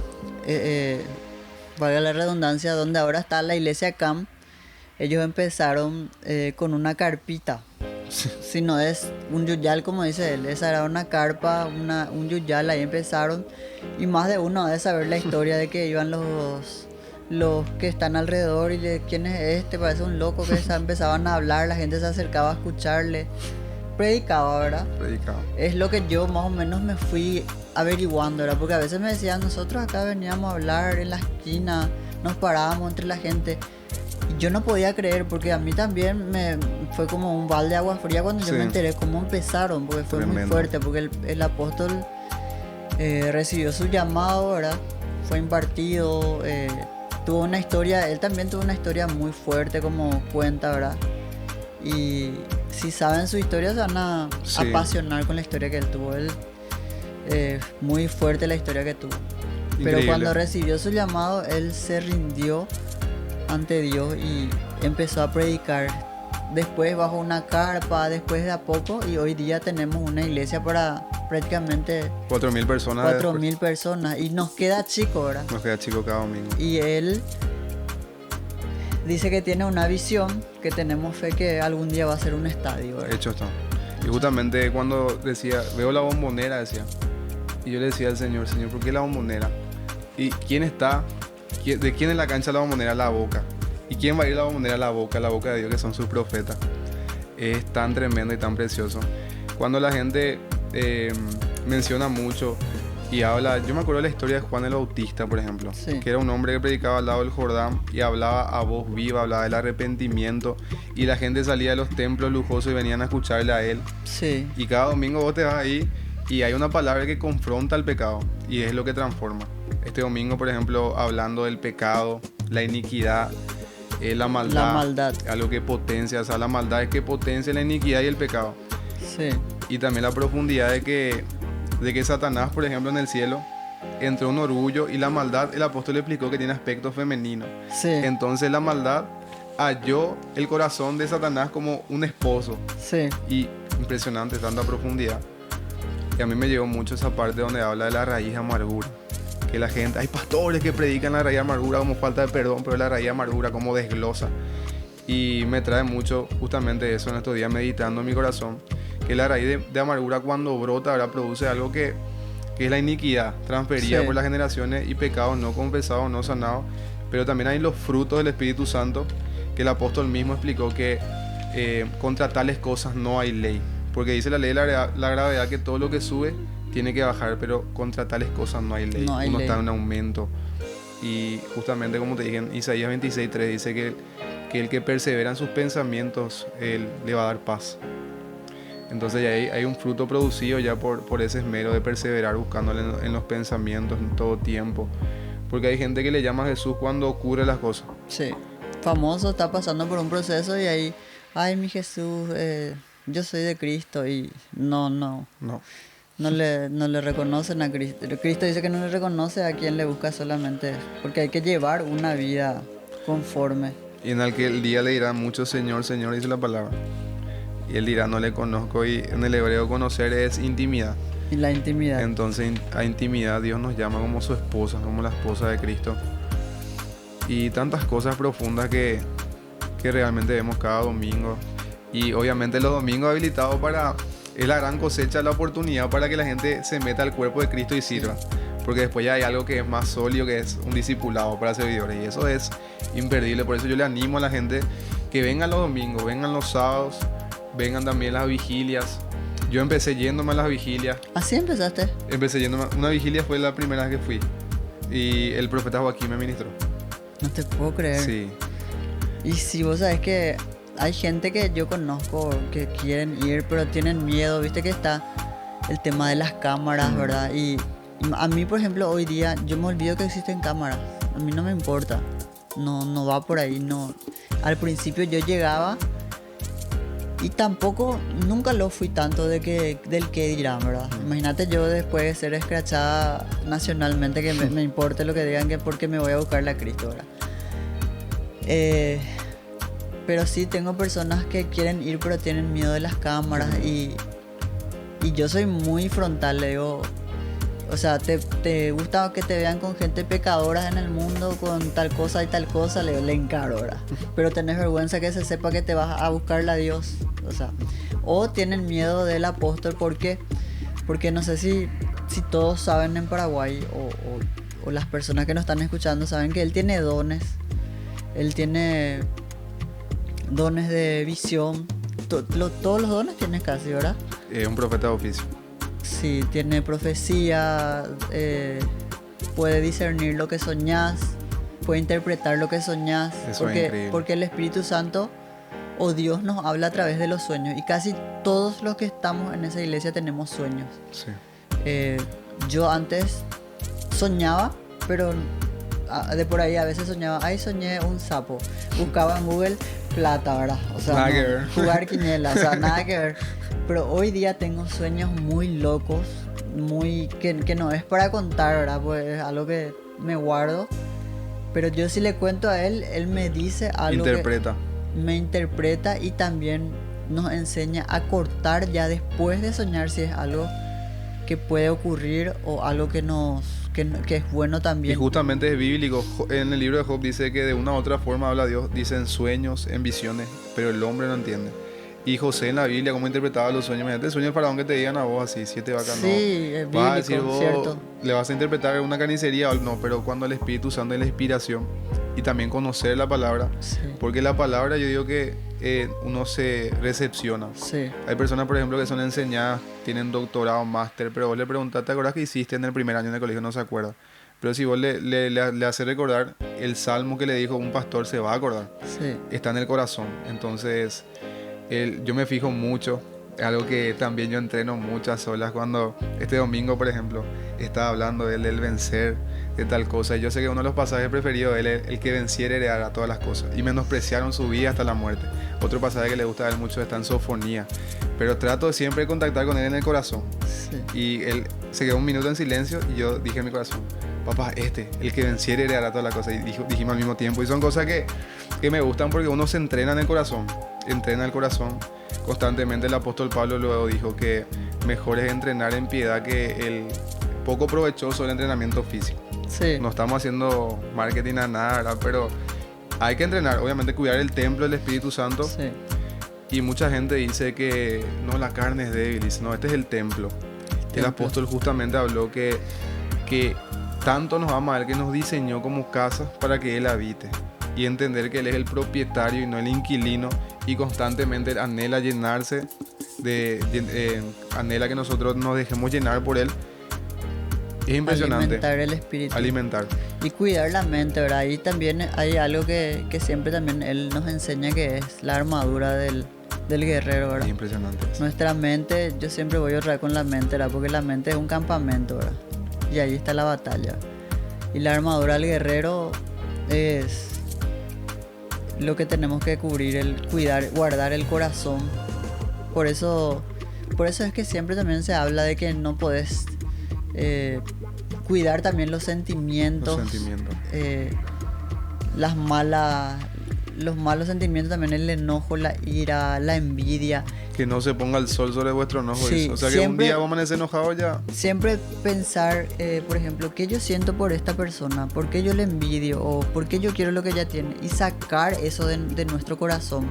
Valga la redundancia, donde ahora está la iglesia Camp. Ellos empezaron con una carpita. Si no es un yuyal, como dice él, esa era una carpa, un yuyal, ahí empezaron. Y más de uno debe saber la historia de que iban los que están alrededor y de quién es este, parece un loco, que empezaban a hablar, la gente se acercaba a escucharle. Predicaba, ¿verdad? predicado. Es lo que yo más o menos me fui averiguando, ¿verdad? Porque a veces me decían, nosotros acá veníamos a hablar en la esquina, nos parábamos entre la gente. Y yo no podía creer, porque a mí también me fue como un balde de agua fría cuando yo Sí. me enteré cómo empezaron, porque fue muy Tremendo. fuerte, porque el apóstol recibió su llamado, ¿verdad? Fue impartido, tuvo una historia, él también tuvo una historia muy fuerte, como cuenta, ¿verdad? Y si saben su historia se van a Sí. apasionar con la historia que él tuvo. Él, muy fuerte la historia que tuvo. Pero Increíble. cuando recibió su llamado, él se rindió ante Dios y empezó a predicar. Después bajo una carpa, después de a poco, y hoy día tenemos una iglesia para prácticamente 4.000 personas. 4.000 personas. Y nos queda chico, ¿verdad? Nos queda chico cada domingo. Y él dice que tiene una visión, que tenemos fe que algún día va a ser un estadio, ¿verdad? Hecho está. Y justamente cuando decía, veo la bombonera, decía. Y yo le decía al Señor, Señor, ¿por qué la bombonera? ¿Y quién está? ¿De quién es la cancha la bombonera? La boca. ¿Y quién va a ir a la bombonera? La boca de Dios, que son sus profetas. Es tan tremendo y tan precioso. Cuando la gente menciona mucho y habla, yo me acuerdo de la historia de Juan el Bautista, por ejemplo, Sí. que era un hombre que predicaba al lado del Jordán y hablaba a voz viva, hablaba del arrepentimiento, y la gente salía de los templos lujosos y venían a escucharle a él. Sí, Y cada domingo vos te vas ahí y hay una palabra que confronta el pecado y es lo que transforma. Este domingo, por ejemplo, hablando del pecado, la iniquidad, la maldad. la maldad. Algo que potencia, o sea, la maldad es que potencia la iniquidad y el pecado. Sí, Y también la profundidad de que Satanás, por ejemplo, en el cielo, entró un orgullo, y la maldad, el apóstol le explicó que tiene aspecto femenino. sí, Entonces la maldad halló el corazón de Satanás como un esposo. sí, Y impresionante, tanta profundidad. Y a mí me llegó mucho esa parte donde habla de la raíz de amargura. Que la gente, hay pastores que predican la raíz de amargura como falta de perdón, pero la raíz de amargura como desglosa. Y me trae mucho justamente eso en estos días, meditando en mi corazón, que la raíz de amargura, cuando brota, ahora produce algo que que es la iniquidad transferida Sí. por las generaciones y pecados no confesados, no sanados. Pero también hay los frutos del Espíritu Santo, que el apóstol mismo explicó que contra tales cosas no hay ley. Porque dice la ley de la gravedad que todo lo que sube tiene que bajar, pero contra tales cosas no hay ley. No hay Uno ley. está en aumento. Y justamente como te dije en Isaías 26:3 dice que el que persevera en sus pensamientos, él le va a dar paz. Entonces ya hay un fruto producido ya por ese esmero de perseverar buscándole en los pensamientos en todo tiempo. Porque hay gente que le llama a Jesús cuando ocurre las cosas. Sí. Famoso está pasando por un proceso y ahí, ay, mi Jesús, yo soy de Cristo y no No. le reconocen a Cristo. Cristo dice que no le reconoce a quien le busca solamente, porque hay que llevar una vida conforme. Y en aquel día le dirán mucho Señor, Señor, dice la palabra. Y él dirá, no le conozco. Y en el hebreo conocer es intimidad. Y la intimidad. Entonces a intimidad Dios nos llama como su esposa, como la esposa de Cristo. Y tantas cosas profundas que realmente vemos cada domingo. Y obviamente los domingos habilitados para... Es la gran cosecha, la oportunidad para que la gente se meta al cuerpo de Cristo y sirva. Porque después ya hay algo que es más sólido, que es un discipulado para servidores. Y eso es imperdible. Por eso yo le animo a la gente que vengan los domingos, vengan los sábados, vengan también las vigilias. Yo empecé yéndome a las vigilias. Así empezaste. Empecé yéndome. Una vigilia fue la primera vez que fui. Y el profeta Joaquín me ministró. No te puedo creer. Sí. Y si vos sabes que hay gente que yo conozco que quieren ir, pero tienen miedo. Viste que está el tema de las cámaras, ¿verdad? Y a mí, por ejemplo, hoy día yo me olvido que existen cámaras. A mí no me importa. No va por ahí. No. Al principio yo llegaba y tampoco, nunca lo fui tanto del que dirán, ¿verdad? Imagínate yo después de ser escrachada nacionalmente, que me importe lo que digan, que porque me voy a buscarle a Cristo, ¿verdad? Pero sí tengo personas que quieren ir pero tienen miedo de las cámaras y yo soy muy frontal, le digo, o sea, ¿te gusta que te vean con gente pecadora en el mundo, con tal cosa y tal cosa? Le encaro, ¿verdad? Pero tenés vergüenza que se sepa que te vas a buscarle a Dios, o sea, o tienen miedo del apóstol, ¿por qué? Porque no sé si todos saben en Paraguay o las personas que nos están escuchando saben que él tiene dones. Él tiene dones de visión. Todos los dones tienes casi, ¿verdad? Es un profeta de oficio. Sí, tiene profecía, puede discernir lo que soñás, puede interpretar lo que soñás. Eso es increíble. Porque el Espíritu Santo o Dios nos habla a través de los sueños. Y casi todos los que estamos en esa iglesia tenemos sueños. Sí. Yo antes soñaba, pero de por ahí a veces soñaba, ay, soñé un sapo. Buscaba en Google plata, ¿verdad? O sea, Nada no, que ver. jugar quiniela, o sea, nada que ver. Pero hoy día tengo sueños muy locos, que no es para contar, ¿verdad? Pues es algo que me guardo. Pero yo si le cuento a él me dice algo Interpreta. que me interpreta y también nos enseña a cortar ya después de soñar si es algo que puede ocurrir o algo que es bueno Y también. justamente es bíblico. En el libro de Job dice que de una u otra forma habla Dios. Dice en sueños, en visiones, pero el hombre no entiende. Y José en la Biblia, cómo interpretaba los sueños. Imagínate el sueño del faraón que te digan a vos así, 7 vacas, no. Sí, es Vas a decir bíblico, vos, cierto. le vas a interpretar una carnicería o no, pero cuando el Espíritu Santo es la inspiración y también conocer la palabra, Sí, porque la palabra yo digo que uno se recepciona. sí, Hay personas, por ejemplo, que son enseñadas, tienen doctorado, máster, pero vos le preguntás, ¿te acordás que hiciste en el primer año en el colegio? No se acuerda. Pero si vos le haces recordar el salmo que le dijo un pastor, se va a acordar. sí. Está en el corazón. Entonces, yo me fijo mucho. Es algo que también yo entreno muchas horas. Cuando este domingo, por ejemplo, estaba hablando de él, del vencer, de tal cosa. Y yo sé que uno de los pasajes preferidos de él es el que venciere heredará todas las cosas. Y menospreciaron su vida hasta la muerte. Otro pasaje que le gusta a él mucho está en Sofonía. Pero trato siempre de contactar con él en el corazón. Sí. Y él se quedó un minuto en silencio y yo dije en mi corazón, papá, el que venciere heredará todas las cosas. Y dijimos al mismo tiempo. Y son cosas que me gustan porque uno se entrena en el corazón. Entrena el corazón constantemente. El apóstol Pablo luego dijo que mejor es entrenar en piedad que el poco provechoso el entrenamiento físico. Sí. No estamos haciendo marketing a nada, ¿verdad? Pero hay que entrenar, obviamente cuidar el templo del Espíritu Santo. Sí. Y mucha gente dice que no, la carne es débil. Dice, no, este es el templo. El apóstol justamente habló que tanto nos ama a Él que nos diseñó como casa para que Él habite. Y entender que Él es el propietario y no el inquilino, y constantemente anhela llenarse, anhela que nosotros nos dejemos llenar por Él. Es impresionante. Alimentar el espíritu. Alimentar. Y cuidar la mente, ¿verdad? Ahí también hay algo que siempre también Él nos enseña, que es la armadura del guerrero, ¿verdad? Es impresionante. Nuestra mente, yo siempre voy a orar con la mente, ¿verdad? Porque la mente es un campamento, ¿verdad? Y ahí está la batalla. Y la armadura del guerrero es lo que tenemos que cubrir, el cuidar, guardar el corazón. Por eso es que siempre también se habla de que no podés cuidar también los sentimientos. Los malos sentimientos también, el enojo, la ira, la envidia. Que no se ponga el sol sobre vuestro enojo. Sí, o sea, que siempre, un día vos amaneces enojado ya. Siempre pensar, por ejemplo, ¿qué yo siento por esta persona? ¿Por qué yo le envidio? ¿O por qué yo quiero lo que ella tiene? Y sacar eso de nuestro corazón.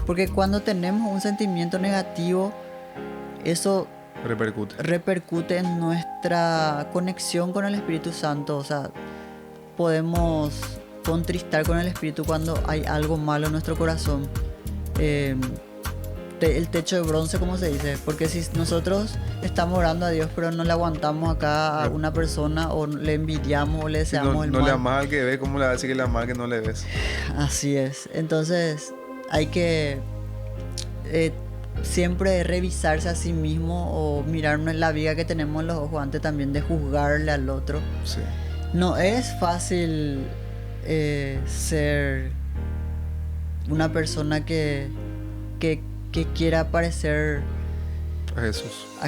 Porque cuando tenemos un sentimiento negativo, eso repercute en nuestra conexión con el Espíritu Santo. O sea, podemos contristar con el Espíritu cuando hay algo malo en nuestro corazón. El techo de bronce, como se dice, porque si nosotros estamos orando a Dios pero no le aguantamos acá a una persona, o le envidiamos o le deseamos el mal, no le amas al que ves, ¿cómo le vas a decir que le amas al que no le ves? Así es. Entonces hay que siempre revisarse a sí mismo, o mirarnos en la viga que tenemos en los ojos antes también de juzgarle al otro. Sí. No es fácil ser una persona que quiera parecer a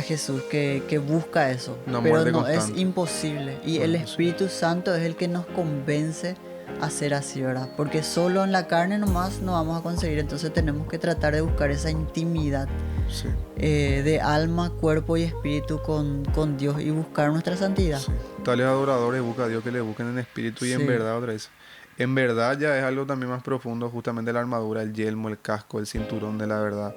Jesús, que busca eso, pero no constante. Es imposible, y el Espíritu Santo es el que nos convence a ser así, ¿verdad? Porque solo en la carne nomás no vamos a conseguir. Entonces tenemos que tratar de buscar esa intimidad, sí, de alma, cuerpo y espíritu con Dios, y buscar nuestra santidad. Sí. Tales adoradores busca a Dios que le busquen en espíritu y en verdad, otra vez. En verdad ya es algo también más profundo, justamente la armadura, el yelmo, el casco, el cinturón de la verdad.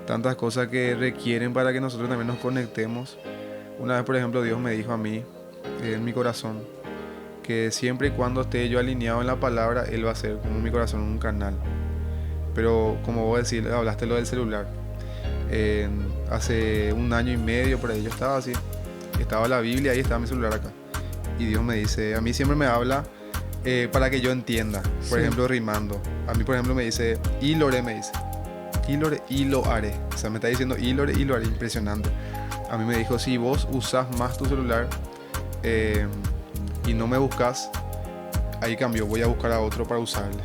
Tantas cosas que requieren para que nosotros también nos conectemos. Una vez, por ejemplo, Dios me dijo a mí, en mi corazón, que siempre y cuando esté yo alineado en la palabra, Él va a ser como mi corazón un canal. Pero como vos decís, hablaste lo del celular. Hace 1 año y medio por ahí yo estaba así. Estaba la Biblia, ahí estaba mi celular acá. Y Dios me dice, a mí siempre me habla para que yo entienda. Por ejemplo, rimando. A mí, por ejemplo, me dice, y lo haré, me dice. Y lo haré, y lo haré. O sea, me está diciendo, y lo haré, y lo haré. Impresionante. A mí me dijo, si vos usás más tu celular y no me buscas, ahí cambio, voy a buscar a otro para usarle.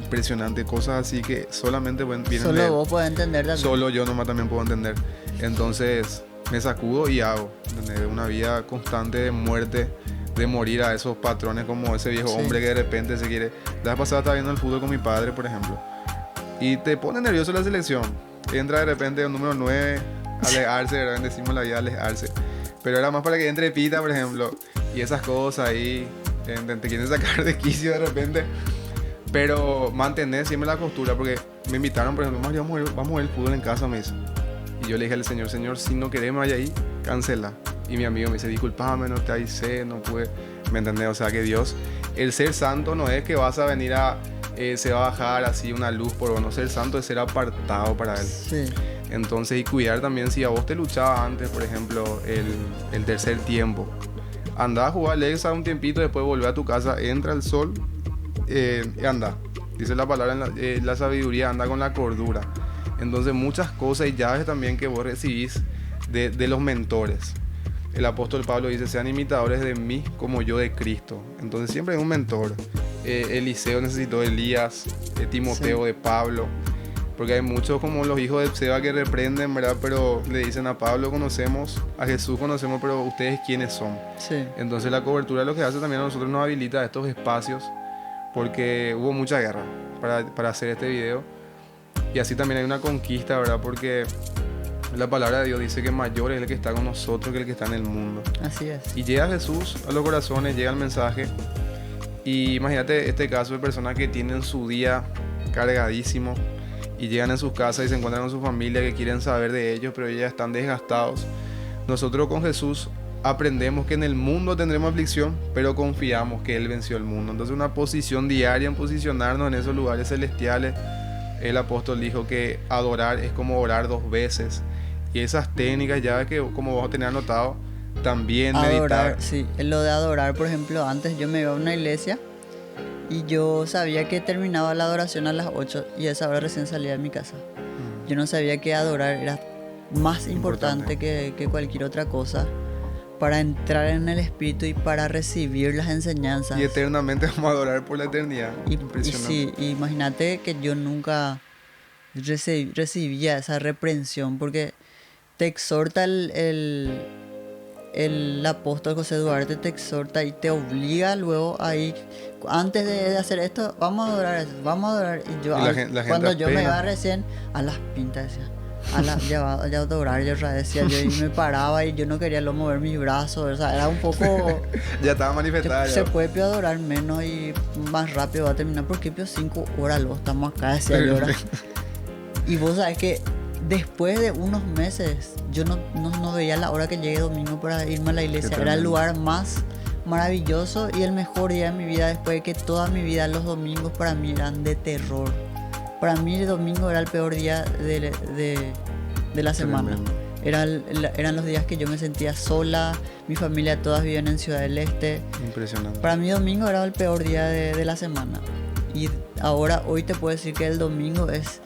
Impresionante, cosas así que solamente vienen solo de... vos podés entender también. Solo yo nomás también puedo entender. Entonces me sacudo y hago una vida constante de muerte, de morir a esos patrones, como ese viejo hombre que de repente se quiere... La vez pasada estaba viendo el fútbol con mi padre, por ejemplo, y te pone nervioso la selección. Entra de repente el número 9, alejarse, de repente decimos la vida alejarse, pero era más para que entre Pita, por ejemplo, y esas cosas ahí, te quieren sacar de quicio de repente. Pero mantener siempre la costura, porque me invitaron, por ejemplo, Mario, vamos a ver el fútbol en casa, me dice. Y yo le dije al Señor, si no queremos allá ahí, cancela. Y mi amigo me dice, disculpame, no te avisé, no pude. ¿Me entendés? O sea que Dios, el ser santo no es que vas a venir se va a bajar así una luz por vos. No, ser santo es ser apartado para Él. Sí. Entonces, y cuidar también, si a vos te luchaba antes, por ejemplo, el tercer tiempo, anda a jugar Alexa un tiempito, después volver a tu casa, entra el sol, y anda. Dice la palabra en la sabiduría, anda con la cordura. Entonces muchas cosas y llaves también que vos recibís de los mentores. El apóstol Pablo dice, sean imitadores de mí como yo de Cristo. Entonces siempre hay un mentor. Eliseo necesitó de Elías, Timoteo de Pablo. Porque hay muchos como los hijos de Seba que reprenden, ¿verdad? Pero le dicen a Pablo conocemos, a Jesús conocemos, pero ustedes quiénes son. Sí. Entonces la cobertura lo que hace también a nosotros nos habilita estos espacios, porque hubo mucha guerra para hacer este video. Y así también hay una conquista, ¿verdad? Porque la palabra de Dios dice que mayor es el que está con nosotros que el que está en el mundo. Así es. Y llega Jesús a los corazones, llega el mensaje. Y imagínate este caso de personas que tienen su día cargadísimo y llegan en sus casas y se encuentran con su familia que quieren saber de ellos, pero ellos ya están desgastados nosotros con Jesús aprendemos que en el mundo tendremos aflicción, pero confiamos que Él venció el mundo. Entonces una posición diaria en posicionarnos en esos lugares celestiales. El apóstol dijo que adorar es como orar 2 veces. Y esas técnicas ya que como vos tenés anotado, también Adorar, meditar. sí. Lo de adorar, por ejemplo, antes yo me iba a una iglesia y yo sabía que terminaba la adoración a las 8 y a esa hora recién salía de mi casa. Yo no sabía que adorar era más importante que cualquier otra cosa para entrar en el espíritu y para recibir las enseñanzas. Y eternamente vamos a adorar por la eternidad. Y Impresionante. sí, imagínate que yo nunca recibía esa reprensión porque te exhorta el apóstol José Duarte, te exhorta y te obliga luego a ir, antes de hacer esto, vamos a adorar, vamos a adorar. Y yo, Y la gente cuando yo me apena. iba recién a las pintas, decía, ya a adorar, yo decía yo, y me paraba y yo no quería lo mover mis brazos, o sea, era un poco... Ya estaba manifestada. Se ya. puede adorar menos y más rápido va a terminar porque 5 horas luego estamos acá, decía yo, ¿verdad? Y vos sabés que después de unos meses yo no veía la hora que llegue domingo para irme a la iglesia. Era el lugar más maravilloso y el mejor día de mi vida, después de que toda mi vida los domingos para mí eran de terror. Para mí el domingo era el peor día de la semana. Eran los días que yo me sentía sola, mi familia todas vivían en Ciudad del Este. Impresionante. Para mí domingo era el peor día de la semana. Y hoy te puedo decir que el domingo es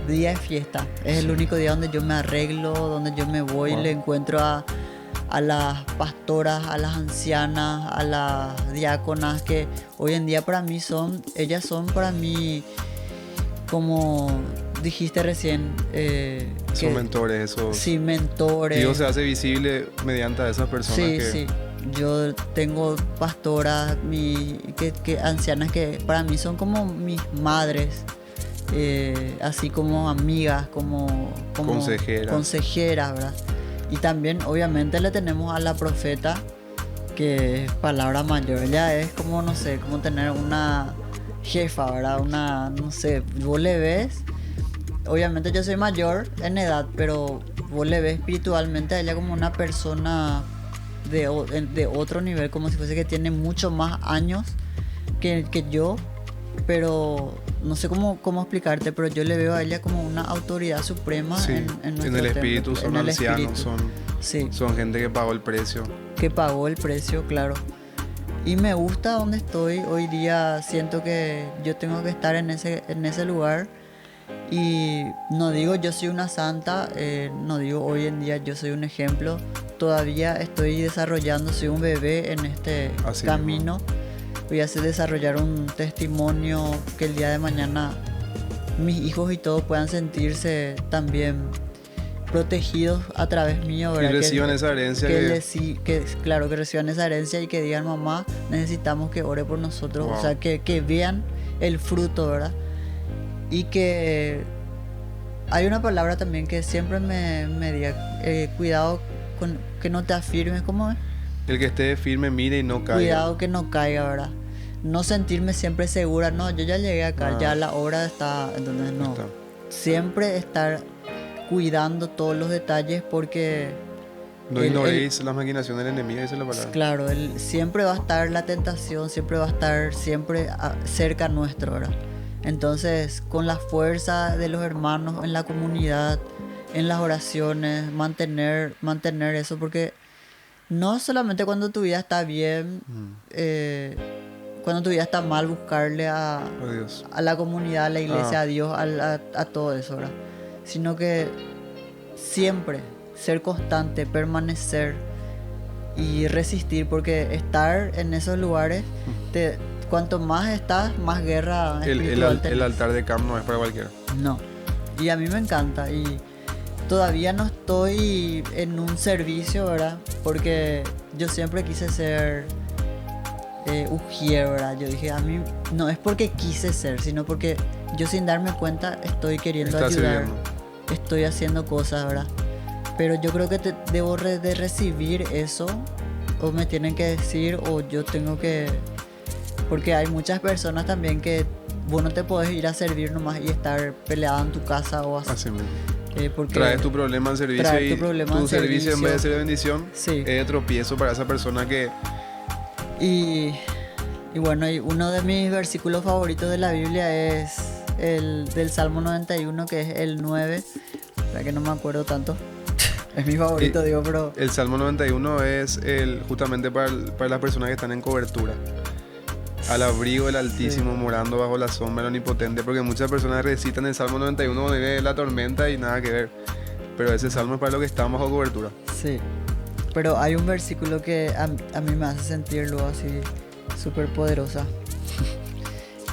día de fiesta. Es el único día donde yo me arreglo, donde yo me voy y le encuentro a las pastoras, a las ancianas, a las diáconas, que hoy en día para mí ellas son para mí, como dijiste recién, Son mentores, esos. Sí, mentores. Dios se hace visible mediante a esas personas Sí, que... sí. Yo tengo pastoras, ancianas que para mí son como mis madres, así como amigas, como consejeras, ¿verdad? Y también obviamente le tenemos a la profeta, que es palabra mayor. Ella es como, no sé, como tener una jefa, ¿verdad? No sé, vos le ves, obviamente yo soy mayor en edad, pero vos le ves espiritualmente a ella como una persona de otro nivel, como si fuese que tiene mucho más años que yo, pero no sé cómo explicarte, pero yo le veo a ella como una autoridad suprema Sí, en en el espíritu, son ancianos, Sí, son gente que pagó el precio. que pagó el precio, claro. Y me gusta donde estoy hoy día. Siento que yo tengo que estar en ese lugar. Y no digo yo soy una santa, no digo hoy en día yo soy un ejemplo. Todavía estoy desarrollando, soy un bebé en este Así camino. Voy a desarrollar un testimonio que el día de mañana mis hijos y todos puedan sentirse también protegidos a través mío, Y ¿verdad? reciban esa herencia Claro, que reciban esa herencia y que digan, mamá, necesitamos que ore por nosotros. Wow. O sea, que vean el fruto, ¿verdad? Y que hay una palabra también que siempre me diga, cuidado con que no te afirmes, ¿cómo es? El que esté firme mire y no caiga. Cuidado que no caiga, ¿verdad? No sentirme siempre segura, no, yo ya llegué acá, ya la hora está, entonces no. Está. Siempre estar cuidando todos los detalles porque... No ignoréis las maquinaciones del enemigo, dice la palabra. Claro, siempre va a estar la tentación, siempre va a estar cerca nuestro, ¿verdad? Entonces, con la fuerza de los hermanos en la comunidad, en las oraciones, mantener eso, porque no solamente cuando tu vida está bien, cuando tu vida está mal, buscarle a Dios. a la comunidad, a la iglesia, a Dios, a todo eso, ¿verdad? Sino que siempre ser constante, permanecer y resistir, porque estar en esos lugares, cuanto más estás, más guerra espiritual tenés. El altar de Camp no es para cualquiera. No. Y a mí me encanta. Y todavía no estoy en un servicio, ¿verdad? Porque yo siempre quise ser ujier, ¿verdad? Yo dije, a mí no es porque quise ser, sino porque yo sin darme cuenta estoy queriendo Estás ayudar. sirviendo. Estoy haciendo cosas, ¿verdad? Pero yo creo que debo de recibir eso, o me tienen que decir, o yo tengo que... Porque hay muchas personas también que vos no te podés ir a servir nomás y estar peleado en tu casa o así. Así mismo. Porque Traes tu problema al servicio traer tu y problema tu al servicio en vez de servicio. ser de bendición Sí. es de tropiezo para esa persona que... Y, y bueno, y uno de mis versículos favoritos de la Biblia es el del Salmo 91, que es el 9. La que no me acuerdo tanto. Es mi favorito, digo, pero... El Salmo 91 es justamente para las personas que están en cobertura. Al abrigo del Altísimo, morando bajo la sombra del Omnipotente, porque muchas personas recitan el Salmo 91 donde viene la tormenta y nada que ver. Pero ese salmo es para los que están bajo cobertura. Sí. Pero hay un versículo que a mí me hace sentirlo así súper poderosa.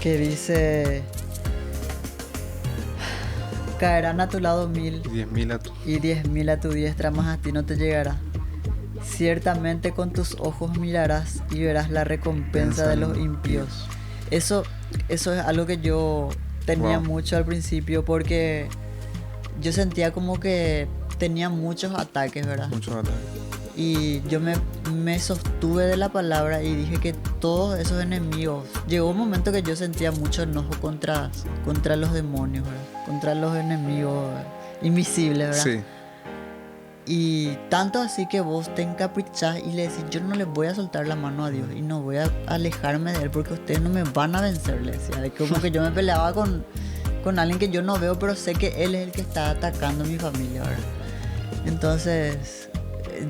Que dice... Caerán a tu lado 1000 10.000 a tu... y 10.000 a tu diestra, mas a ti no te llegará. Ciertamente con tus ojos mirarás y verás la recompensa de los impíos. Eso es algo que yo tenía Wow. mucho al principio, porque yo sentía como que tenía muchos ataques, ¿verdad? Muchos ataques. Y yo me sostuve de la palabra y dije que todos esos enemigos... Llegó un momento que yo sentía mucho enojo contra los demonios, ¿verdad? Contra los enemigos invisibles, ¿verdad? Sí. Y tanto así que vos te encaprichás y le decís, yo no le voy a soltar la mano a Dios y no voy a alejarme de Él porque ustedes no me van a vencer, le decía. Es como que yo me peleaba con alguien que yo no veo, pero sé que Él es el que está atacando a mi familia, ¿verdad? Entonces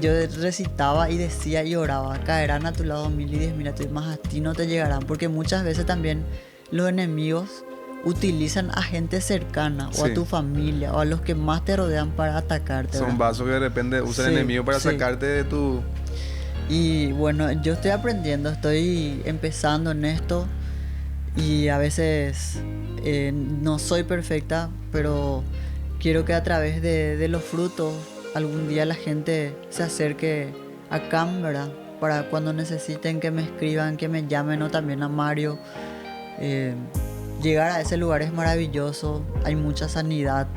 yo recitaba y decía y oraba, caerán a tu lado 1000 y 10.000 a tu, más a ti no te llegarán, porque muchas veces también los enemigos utilizan a gente cercana o a Sí. tu familia o a los que más te rodean para atacarte, Son ¿verdad? vasos que de repente usa el Sí, enemigo para sí. sacarte de tu... Y bueno, yo estoy aprendiendo, estoy empezando en esto y a veces no soy perfecta, pero quiero que a través de los frutos algún día la gente se acerque a CAM, ¿verdad? Para cuando necesiten que me escriban, que me llamen, o también a Mario. Llegar a ese lugar es maravilloso, hay mucha sanidad,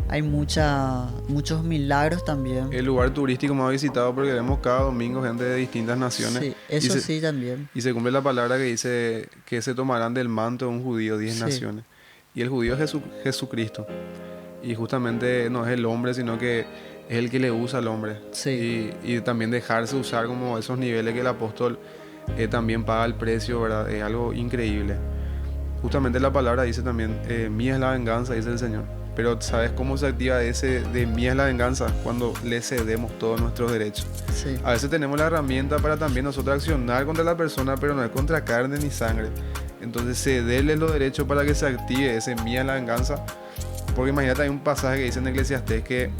hay muchos milagros también. El lugar turístico más visitado porque vemos cada domingo gente de distintas naciones. Sí, Y eso se- sí también. Y se cumple la palabra que dice que se tomarán del manto de un judío 10 Sí. naciones. Y el judío es Jesucristo. Y justamente no es el hombre, sino que es el que le usa al hombre. Sí. Y también dejarse usar como esos niveles que el apóstol también paga el precio, ¿verdad? Es algo increíble. Justamente la palabra dice también, mía es la venganza, dice el Señor. Pero ¿sabes cómo se activa ese de mía es la venganza? Cuando le cedemos todos nuestros derechos. Sí. A veces tenemos la herramienta para también nosotros accionar contra la persona, pero no es contra carne ni sangre. Entonces cederle los derechos para que se active ese mía es la venganza. Porque imagínate, hay un pasaje que dice en Eclesiastés que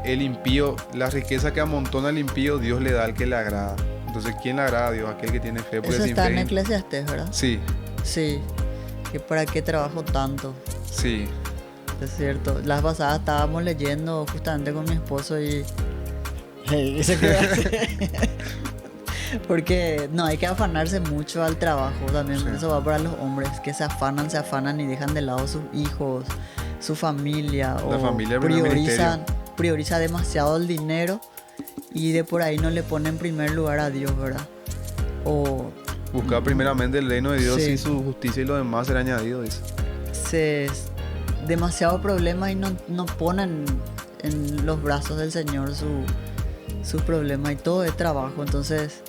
el impío, la riqueza que amontona el impío, Dios le da al que le agrada. Entonces, ¿quién le agrada a Dios? Aquel que tiene fe. Porque Eso sin está fe en es Eclesiastés, ¿verdad? Sí, Sí. Que para qué trabajo tanto. sí. Es cierto. Las pasadas estábamos leyendo justamente con mi esposo y... Hey, se quedó así. Porque no hay que afanarse mucho al trabajo también. Sí. Eso va para los hombres que se afanan y dejan de lado sus hijos, su familia. La o familia, el primer prioriza demasiado el dinero y de por ahí no le pone en primer lugar a Dios, ¿verdad? O Buscar primeramente el reino de Dios Sí. y su justicia y lo demás será añadido, dice. demasiado problema y no ponen en los brazos del Señor sus problemas y todo es trabajo. Entonces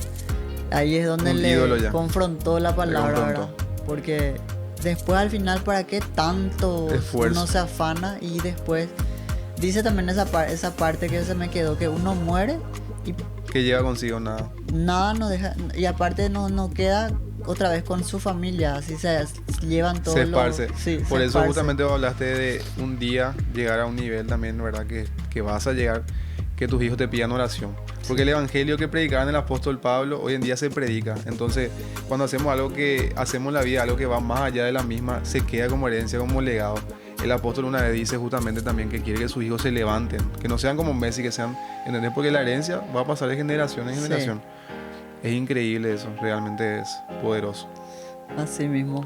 ahí es donde Un ídolo ya. le confrontó la palabra, confrontó. ¿verdad? Porque después al final, ¿para qué tanto Esfuerzo. uno se afana? Y después dice también esa parte que se me quedó, que uno muere y Que lleva consigo nada. nada no deja, y aparte no queda otra vez con su familia, así se llevan todos Se los... esparce. Sí, Por se eso esparce. justamente vos hablaste de un día llegar a un nivel también, ¿verdad? Que vas a llegar, que tus hijos te pidan oración. Porque el evangelio que predicaban el apóstol Pablo hoy en día se predica. Entonces, cuando hacemos algo que hacemos en la vida, algo que va más allá de la misma, se queda como herencia, como legado. El apóstol una vez dice justamente también que quiere que sus hijos se levanten, que no sean como Messi, que sean, ¿entendés? Porque la herencia va a pasar de generación en Sí. generación. Es increíble eso, realmente es poderoso. Así mismo,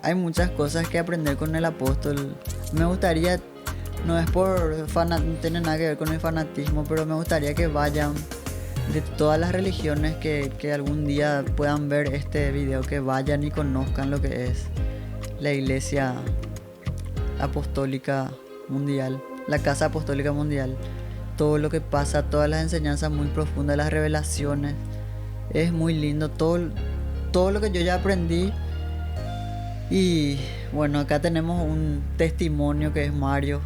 hay muchas cosas que aprender con el apóstol. Me gustaría, no es no tiene nada que ver con el fanatismo, pero me gustaría que vayan de todas las religiones que algún día puedan ver este video, que vayan y conozcan lo que es la iglesia apostólica Mundial, la Casa Apostólica Mundial. Todo lo que pasa, todas las enseñanzas muy profundas, las revelaciones. Es muy lindo todo lo que yo ya aprendí. Y bueno, acá tenemos un testimonio que es Mario,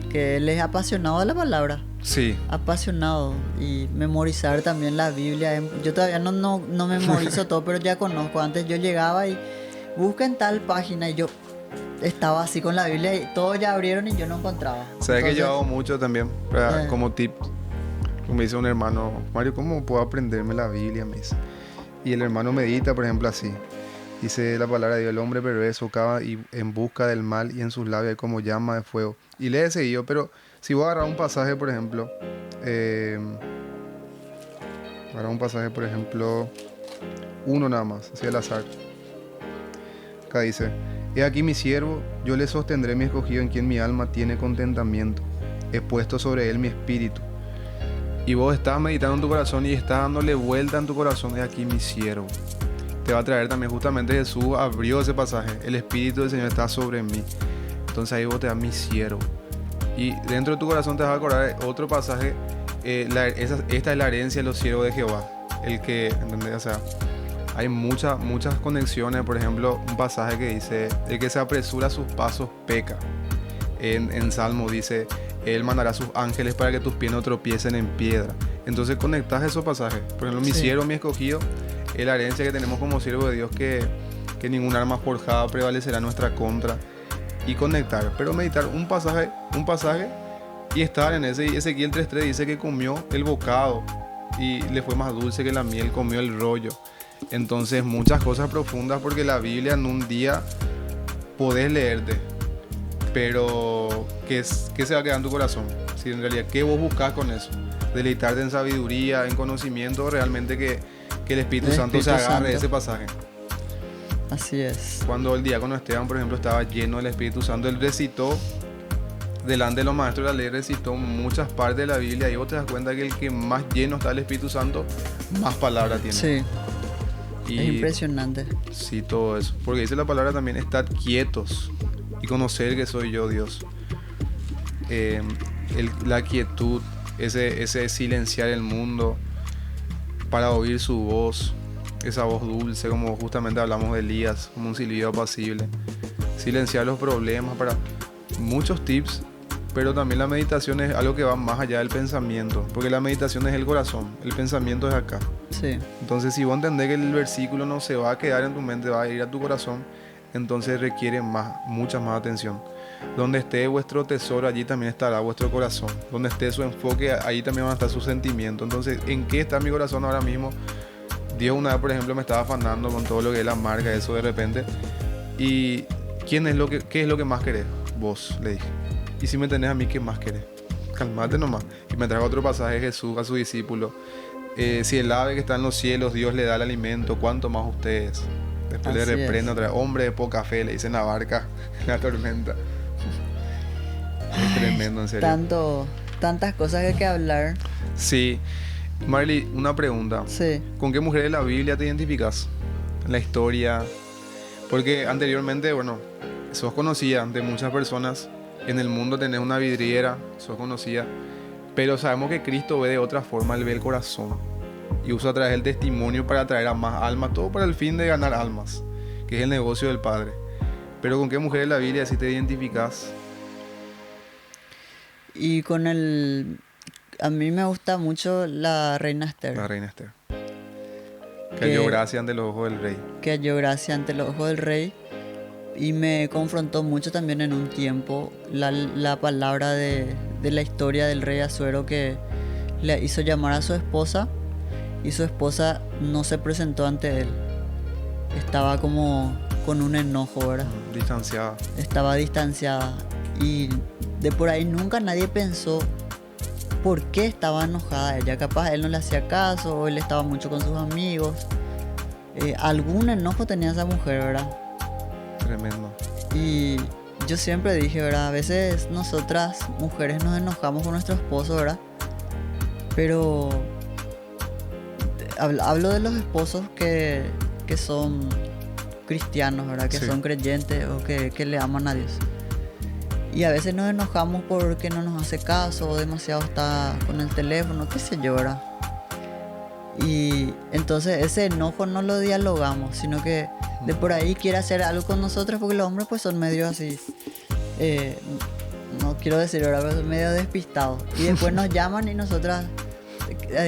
que él es apasionado de la palabra. Sí. Apasionado. Y memorizar también la Biblia. Yo todavía no memorizo todo, pero ya conozco. Antes yo llegaba y busca en tal página y yo estaba así con la Biblia y todos ya abrieron y yo no encontraba. ¿Sabes que yo hago mucho también? Como tip. Me dice un hermano, Mario, ¿cómo puedo aprenderme la Biblia? Me dice. Y el hermano medita, por ejemplo, así. Dice la palabra de Dios: el hombre perverso cava en busca del mal y en sus labios hay como llama de fuego. Y lee seguido, pero si voy a agarrar un pasaje, por ejemplo, uno nada más, así al azar. Acá dice: he aquí mi siervo, yo le sostendré mi escogido, en quien mi alma tiene contentamiento. He puesto sobre él mi espíritu. Y vos estás meditando en tu corazón y estás dándole vuelta en tu corazón: he aquí mi siervo. Te va a traer también, justamente Jesús abrió ese pasaje: el espíritu del Señor está sobre mí. Entonces ahí vos te das mi siervo. Y dentro de tu corazón te vas a acordar de otro pasaje: esta es la herencia de los siervos de Jehová. El que, ¿entendés? O sea, hay muchas conexiones. Por ejemplo, un pasaje que dice: el que se apresura a sus pasos peca. En Salmo dice: él mandará a sus ángeles para que tus pies no tropiecen en piedra. Entonces conectas esos pasajes. Por ejemplo, mi siervo, mi escogido, es la herencia que tenemos como siervo de Dios, que ningún arma forjada prevalecerá en nuestra contra. Y conectar, pero meditar un pasaje y estar en ese. Y Ezequiel 3:3 dice que comió el bocado y le fue más dulce que la miel, comió el rollo. Entonces muchas cosas profundas, porque la Biblia en un día podés leerte, pero ¿qué se va a quedar en tu corazón? Si en realidad, ¿qué vos buscas con eso? Deleitarte en sabiduría, en conocimiento, realmente que el Espíritu Santo se agarre de ese pasaje. Así es. Cuando el diácono Esteban, por ejemplo, estaba lleno del Espíritu Santo, él recitó delante de los maestros de la ley, recitó muchas partes de la Biblia, y vos te das cuenta que el que más lleno está del Espíritu Santo, más palabra tiene. Sí. Y es impresionante. Sí, todo eso. Porque dice la palabra también: estad quietos y conocer que soy yo Dios. La quietud, ese silenciar el mundo para oír su voz, esa voz dulce, como justamente hablamos de Elías, como un silbido apacible. Silenciar los problemas, para muchos tips. Pero también la meditación es algo que va más allá del pensamiento, porque la meditación es el corazón, el pensamiento es acá. Sí. Entonces, si vos entendés que el versículo no se va a quedar en tu mente, va a ir a tu corazón, entonces requiere mucha más atención. Donde esté vuestro tesoro, allí también estará vuestro corazón. Donde esté su enfoque, ahí también van a estar sus sentimientos. Entonces, ¿en qué está mi corazón ahora mismo? Dios una vez, por ejemplo, me estaba afanando con todo lo que es la marca, eso de repente. ¿Y qué es lo que más querés? Vos, le dije. Y si me tenés a mí, ¿qué más querés? Calmate nomás. Y me trajo otro pasaje de Jesús a su discípulo: si el ave que está en los cielos, Dios le da el alimento, ¿cuánto más ustedes? Después le reprende otra vez: hombre de poca fe, le dice en la barca, en la tormenta. Es tremendo, en serio. Tantas cosas que hay que hablar. Sí. Marley, una pregunta. Sí. ¿Con qué mujer de la Biblia te identificas? En la historia. Porque anteriormente, bueno, sos conocida de muchas personas. En el mundo tenés una vidriera, sos conocida. Pero sabemos que Cristo ve de otra forma, Él ve el corazón. Y usa a través del testimonio para atraer a más almas, todo para el fin de ganar almas, que es el negocio del Padre. Pero ¿con qué mujer de la Biblia sí te identificas? Y a mí me gusta mucho la reina Esther. La reina Esther. Que halló gracia ante los ojos del rey. Que halló gracia ante los ojos del rey. Y me confrontó mucho también en un tiempo la palabra de la historia del rey Asuero, que le hizo llamar a su esposa y su esposa no se presentó ante él. Estaba como con un enojo, ¿verdad? Distanciada. Estaba distanciada. Y de por ahí nunca nadie pensó por qué estaba enojada ella. Capaz él no le hacía caso, o él estaba mucho con sus amigos. Algún enojo tenía esa mujer, ¿verdad? Tremendo. Y yo siempre dije, ¿verdad? A veces nosotras, mujeres, nos enojamos con nuestro esposo, ¿verdad? Pero hablo de los esposos que son cristianos, ¿verdad? Que sí. Son creyentes o que le aman a Dios. Y a veces nos enojamos porque no nos hace caso, o demasiado está con el teléfono, qué sé yo, ¿verdad? Y entonces ese enojo no lo dialogamos, sino que de por ahí quiere hacer algo con nosotros, porque los hombres pues son medio así, no quiero decir ahora, pero son medio despistados. Y después nos llaman y nosotras,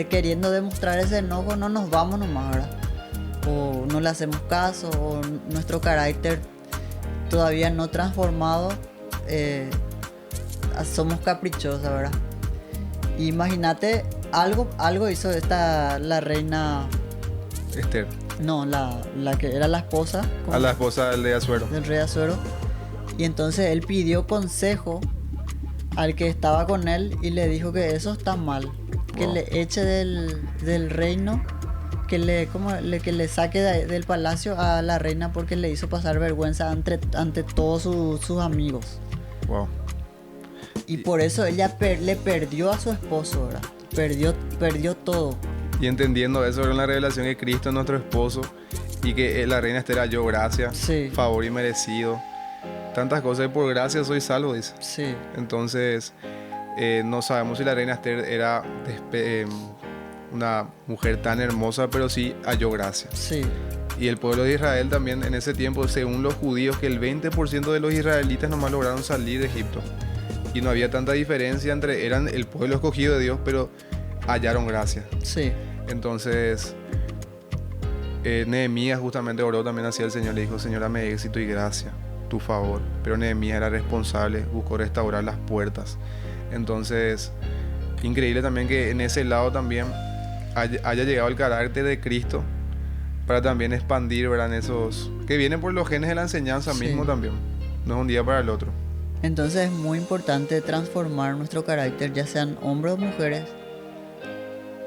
queriendo demostrar ese enojo, no nos vamos nomás, ¿verdad? O no le hacemos caso, o nuestro carácter todavía no transformado, somos caprichosos, ¿verdad? Imagínate, algo hizo la reina Esther. No, la que era la esposa. A la esposa del rey Asuero. Del rey Asuero. Y entonces él pidió consejo al que estaba con él y le dijo que eso está mal. Que le eche del reino, que le saque del palacio a la reina porque le hizo pasar vergüenza ante todos sus amigos. Wow. Y por eso ella le perdió a su esposo, ¿verdad? Perdió todo. Y entendiendo eso, en la revelación de Cristo es nuestro esposo y que la reina Esther halló gracia, Sí. favor y merecido. Tantas cosas, y por gracia soy salvo, dice. Sí. Entonces, no sabemos si la reina Esther era una mujer tan hermosa, pero sí halló gracia. Sí. Y el pueblo de Israel también en ese tiempo, según los judíos, que el 20% de los israelitas nomás lograron salir de Egipto. Y no había tanta diferencia eran el pueblo escogido de Dios, pero hallaron gracia. Sí. Entonces, Nehemías justamente oró también hacia el Señor, le dijo: Señor, dame éxito y gracia, tu favor. Pero Nehemías era responsable, buscó restaurar las puertas. Entonces, increíble también que en ese lado también haya llegado el carácter de Cristo para también expandir, ¿verdad? En esos que vienen por los genes de la enseñanza mismo también. No es un día para el otro. Entonces es muy importante transformar nuestro carácter, ya sean hombres o mujeres,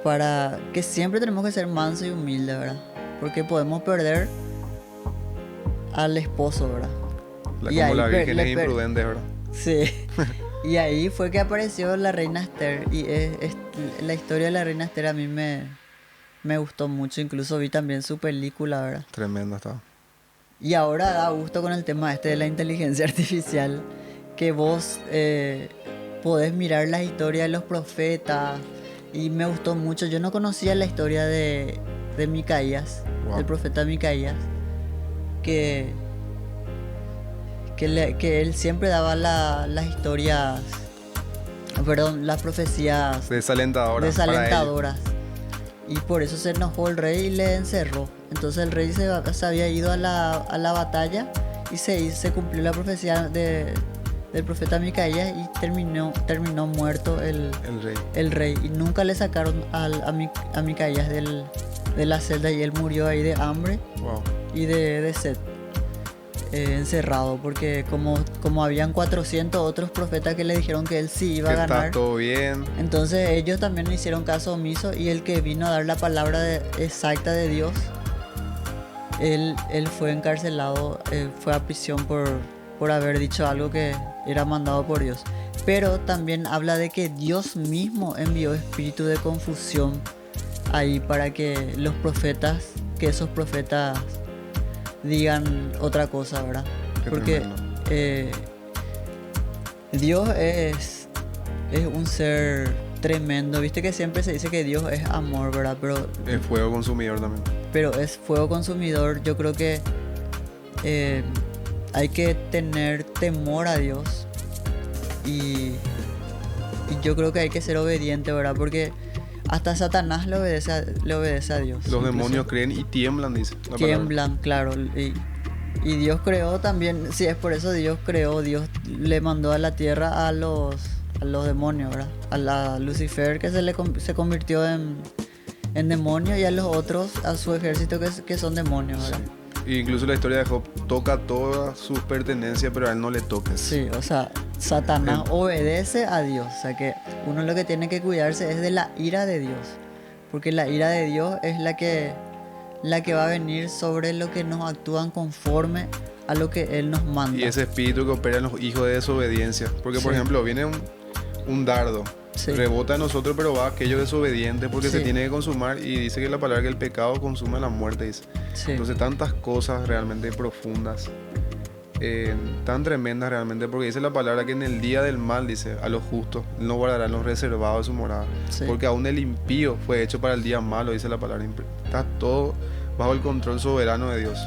para que siempre tenemos que ser mansos y humildes, ¿verdad? Porque podemos perder al esposo, ¿verdad? Como la virgen es imprudente, ¿verdad? Sí. Y ahí fue que apareció la reina Esther. Y la historia de la reina Esther a mí me gustó mucho. Incluso vi también su película, ¿verdad? Tremendo estaba. Y ahora da gusto con el tema de la inteligencia artificial, que vos podés mirar la historia de los profetas. Y me gustó mucho. Yo no conocía la historia de Micaías, del profeta Micaías, que él siempre daba las historias, perdón, las profecías desalentadoras. Y por eso se enojó el rey y le encerró. Entonces el rey se había ido a la batalla y se cumplió la profecía del profeta Micaías y terminó muerto el rey. Y nunca le sacaron a Micaías de la celda, y él murió ahí de hambre y de sed. Encerrado, porque como habían 400 otros profetas que le dijeron que él sí iba a ganar, está todo bien. Entonces ellos también le hicieron caso omiso, y el que vino a dar la palabra exacta de Dios, él fue encarcelado, fue a prisión por haber dicho algo que era mandado por Dios. Pero también habla de que Dios mismo envió espíritu de confusión ahí para que esos profetas digan otra cosa, ¿verdad? Porque Dios es un ser tremendo. Viste que siempre se dice que Dios es amor, ¿verdad? Pero es fuego consumidor también. Pero es fuego consumidor. Yo creo que hay que tener temor a Dios, y yo creo que hay que ser obediente, ¿verdad? Porque hasta Satanás le obedece a Dios. Los demonios creen y tiemblan, dice la tiemblan, claro. Y Dios creó también, sí, es por eso Dios le mandó a la tierra a los demonios, ¿verdad? A Lucifer, que se convirtió en demonio, y a los otros, a su ejército, que son demonios, ¿verdad? Y incluso la historia de Job toca todas sus pertenencias, pero a él no le toques. Sí, o sea, Satanás obedece a Dios. O sea que uno lo que tiene que cuidarse es de la ira de Dios, porque la ira de Dios es la que va a venir sobre lo que nos actúan conforme a lo que Él nos manda. Y ese espíritu que opera en los hijos de desobediencia. Porque, por ejemplo, viene un dardo, rebota en nosotros, pero va aquello desobediente, porque se tiene que consumar. Y dice que la palabra que el pecado consume la muerte, dice. Entonces, tantas cosas realmente profundas tan tremendas realmente, porque dice la palabra que en el día del mal, dice, a los justos no guardarán los reservados de su morada. Sí. Porque aún el impío fue hecho para el día malo, dice la palabra. Está todo bajo el control soberano de Dios.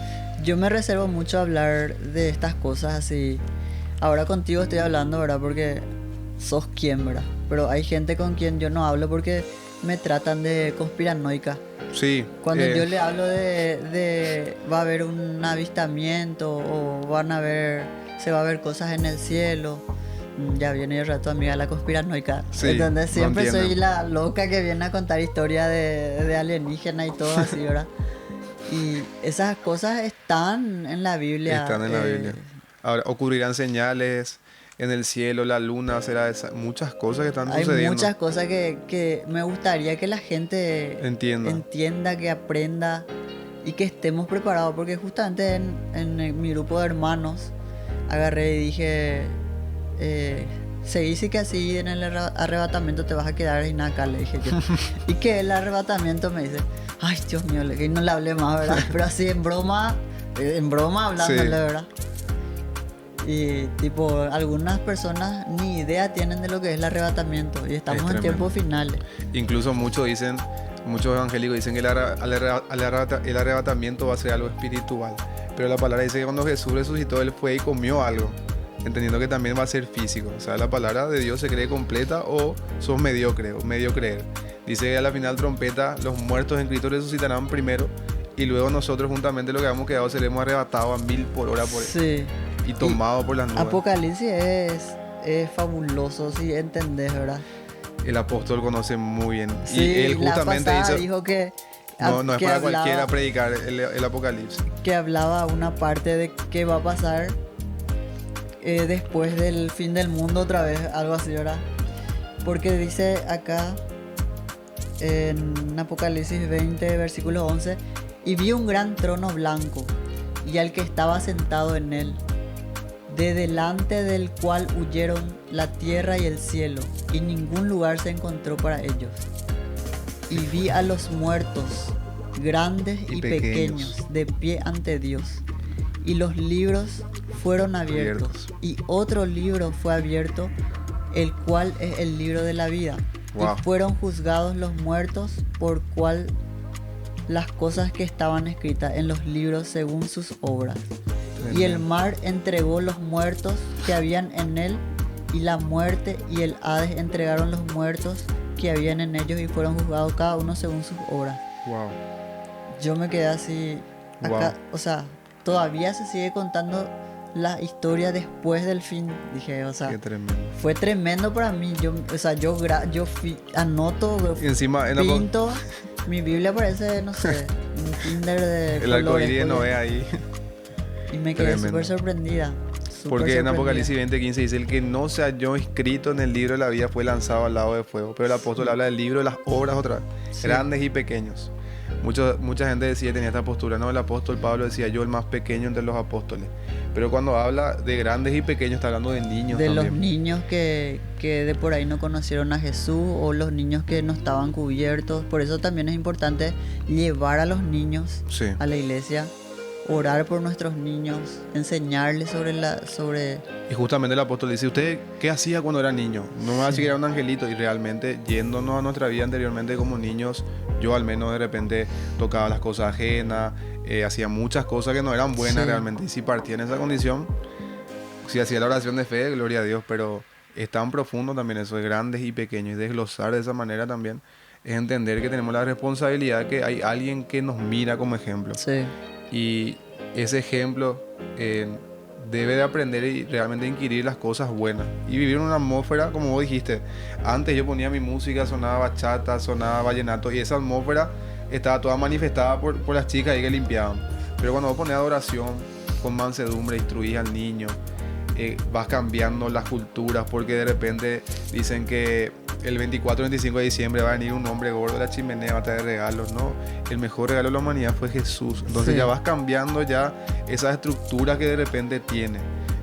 Yo me reservo mucho a hablar de estas cosas así. Ahora contigo estoy hablando, ¿verdad? Porque sos quien, ¿verdad? Pero hay gente con quien yo no hablo porque me tratan de conspiranoica. Sí. Cuando yo le hablo de va a haber un avistamiento o se va a ver cosas en el cielo, ya viene el rato amiga la conspiranoica. Sí, Entonces no siempre entiendo. soy la loca que viene a contar historias de alienígenas y todo así, ¿verdad? Y esas cosas están en la Biblia. Están en la Biblia. Ahora, ocurrirán señales en el cielo, la luna será muchas cosas que están Hay sucediendo. muchas cosas que me gustaría que la gente entienda, que aprenda y que estemos preparados, porque justamente en mi grupo de hermanos agarré y dije, se dice que así en el arrebatamiento te vas a quedar sin acá, le dije yo. Y que el arrebatamiento me dice, ay Dios mío, que no le hablé más, ¿verdad? Pero así en broma hablándole, Sí. ¿verdad? Y tipo, algunas personas ni idea tienen de lo que es el arrebatamiento y estamos en tremendo. tiempos finales. Incluso muchos evangélicos dicen que el arrebatamiento va a ser algo espiritual. Pero la palabra dice que cuando Jesús resucitó, Él fue y comió algo, entendiendo que también va a ser físico. O sea, la palabra de Dios se cree completa o sos mediocre o medio creer. Dice que a la final trompeta, los muertos en Cristo resucitarán primero y luego nosotros juntamente los que habíamos quedado seremos arrebatados a 1000 por hora por Sí. y tomados por las nubes. Apocalipsis es fabuloso, si entendés, ¿verdad? El apóstol conoce muy bien. Sí, y él justamente la pasada hizo... dijo que No es que para hablaba- cualquiera predicar el Apocalipsis. que hablaba una parte de qué va a pasar después del fin del mundo otra vez, algo así, ¿verdad? Porque dice acá en Apocalipsis 20, versículo 11, y vi un gran trono blanco y al que estaba sentado en él, de delante del cual huyeron la tierra y el cielo, y ningún lugar se encontró para ellos. Y vi a los muertos, grandes y pequeños, de pie ante Dios. Y los libros fueron abiertos. Y otro libro fue abierto, el cual es el libro de la vida. Wow. Y fueron juzgados los muertos por cual las cosas que estaban escritas en los libros según sus obras. Y el mar entregó los muertos que habían en él, y la muerte y el Hades entregaron los muertos que habían en ellos, y fueron juzgados cada uno según sus obras. Wow. Yo me quedé así acá, o sea, todavía se sigue contando la historia después del fin. Dije, o sea, Qué tremendo. fue tremendo para mí. Yo anoto, Y encima pinto. Mi Biblia parece, no sé, un kinder de el colores, arcoíris de porque- Noé ahí. Y me quedé Tremendo. súper sorprendida. Porque en Apocalipsis 20:15 dice: el que no se halló escrito en el libro de la vida fue lanzado al lago de fuego. Pero el apóstol habla del libro de las obras otra vez, Sí. grandes y pequeños. Mucha gente decía, tenía esta postura, no, el apóstol Pablo decía, yo el más pequeño entre los apóstoles. Pero cuando habla de grandes y pequeños está hablando de niños de también. los niños que de por ahí no conocieron a Jesús, o los niños que no estaban cubiertos. Por eso también es importante llevar a los niños Sí. a la iglesia, orar por nuestros niños, enseñarles sobre Y justamente el apóstol dice, ¿usted qué hacía cuando era niño? No me va a decir que era un angelito. Y realmente, yéndonos a nuestra vida anteriormente como niños, yo al menos de repente tocaba las cosas ajenas, hacía muchas cosas que no eran buenas Sí. realmente. Y si partía en esa condición, si hacía la oración de fe, gloria a Dios. Pero es tan profundo también eso de grandes y pequeños. Y desglosar de esa manera también es entender que tenemos la responsabilidad, que hay alguien que nos mira como ejemplo. sí, Y ese ejemplo debe de aprender y realmente inquirir las cosas buenas. Y vivir en una atmósfera, como vos dijiste. Antes yo ponía mi música, sonaba bachata, sonaba vallenato, y esa atmósfera estaba toda manifestada por las chicas ahí que limpiaban. Pero cuando vos pones adoración, con mansedumbre, instruís al niño, vas cambiando las culturas, porque de repente dicen que el 24 25 de diciembre va a venir un hombre gordo de la chimenea, va a traer regalos, ¿no? El mejor regalo de la humanidad fue Jesús. Entonces Sí. ya vas cambiando ya esa estructura que de repente tiene.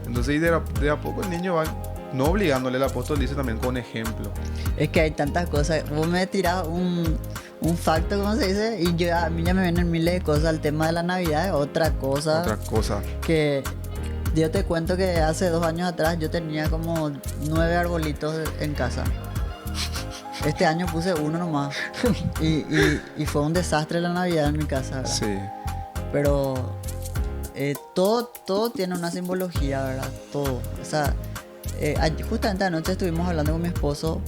Entonces y de a poco el niño va, no obligándole, el apóstol dice también con ejemplo. es que hay tantas cosas. Vos me tirás un facto, ¿cómo se dice? Y a mí ya me vienen miles de cosas. El tema de la Navidad es otra cosa Otra cosa. que Yo te cuento que hace 2 años atrás yo tenía como 9 arbolitos en casa. Este año puse uno nomás. Y fue un desastre la Navidad en mi casa, ¿verdad? Sí. Pero todo tiene una simbología, ¿verdad? Todo. O sea, justamente anoche estuvimos hablando con mi esposo.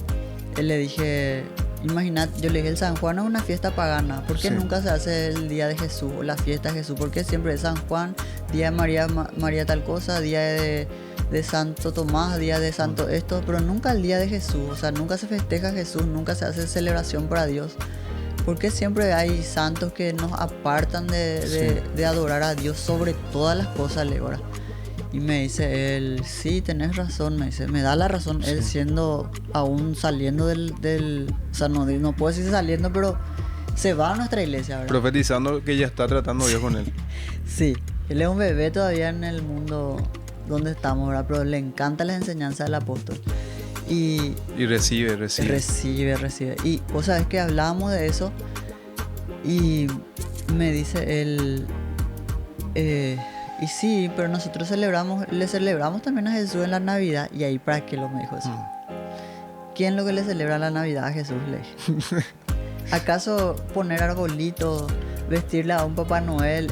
Él le dije, imagínate, yo le dije, el San Juan es una fiesta pagana. ¿Por qué Sí. nunca se hace el día de Jesús o la fiesta de Jesús? ¿Por qué siempre es San Juan, día de María tal cosa, día de Santo Tomás, día de Santo esto, pero nunca el día de Jesús? O sea, nunca se festeja a Jesús, nunca se hace celebración para Dios. Porque siempre hay santos que nos apartan de adorar a Dios sobre todas las cosas, Lebra. Y me dice él, sí, tenés razón, me dice, me da la razón, él siendo, aún saliendo del o sea, no puedo decir saliendo, pero se va a nuestra iglesia, ¿verdad? Profetizando que ya está tratando Dios con él. Sí, él es un bebé todavía en el mundo donde estamos, ¿verdad? Pero le encantan las enseñanzas del apóstol. Y Recibe. recibe. Y vos sabés que hablábamos de eso y me dice él, y sí, pero nosotros le celebramos también a Jesús en la Navidad. Y ahí, ¿para qué lo me dijo eso? ¿Quién lo que le celebra la Navidad a Jesús? Le dije. ¿Acaso poner arbolitos, vestirle a un Papá Noel,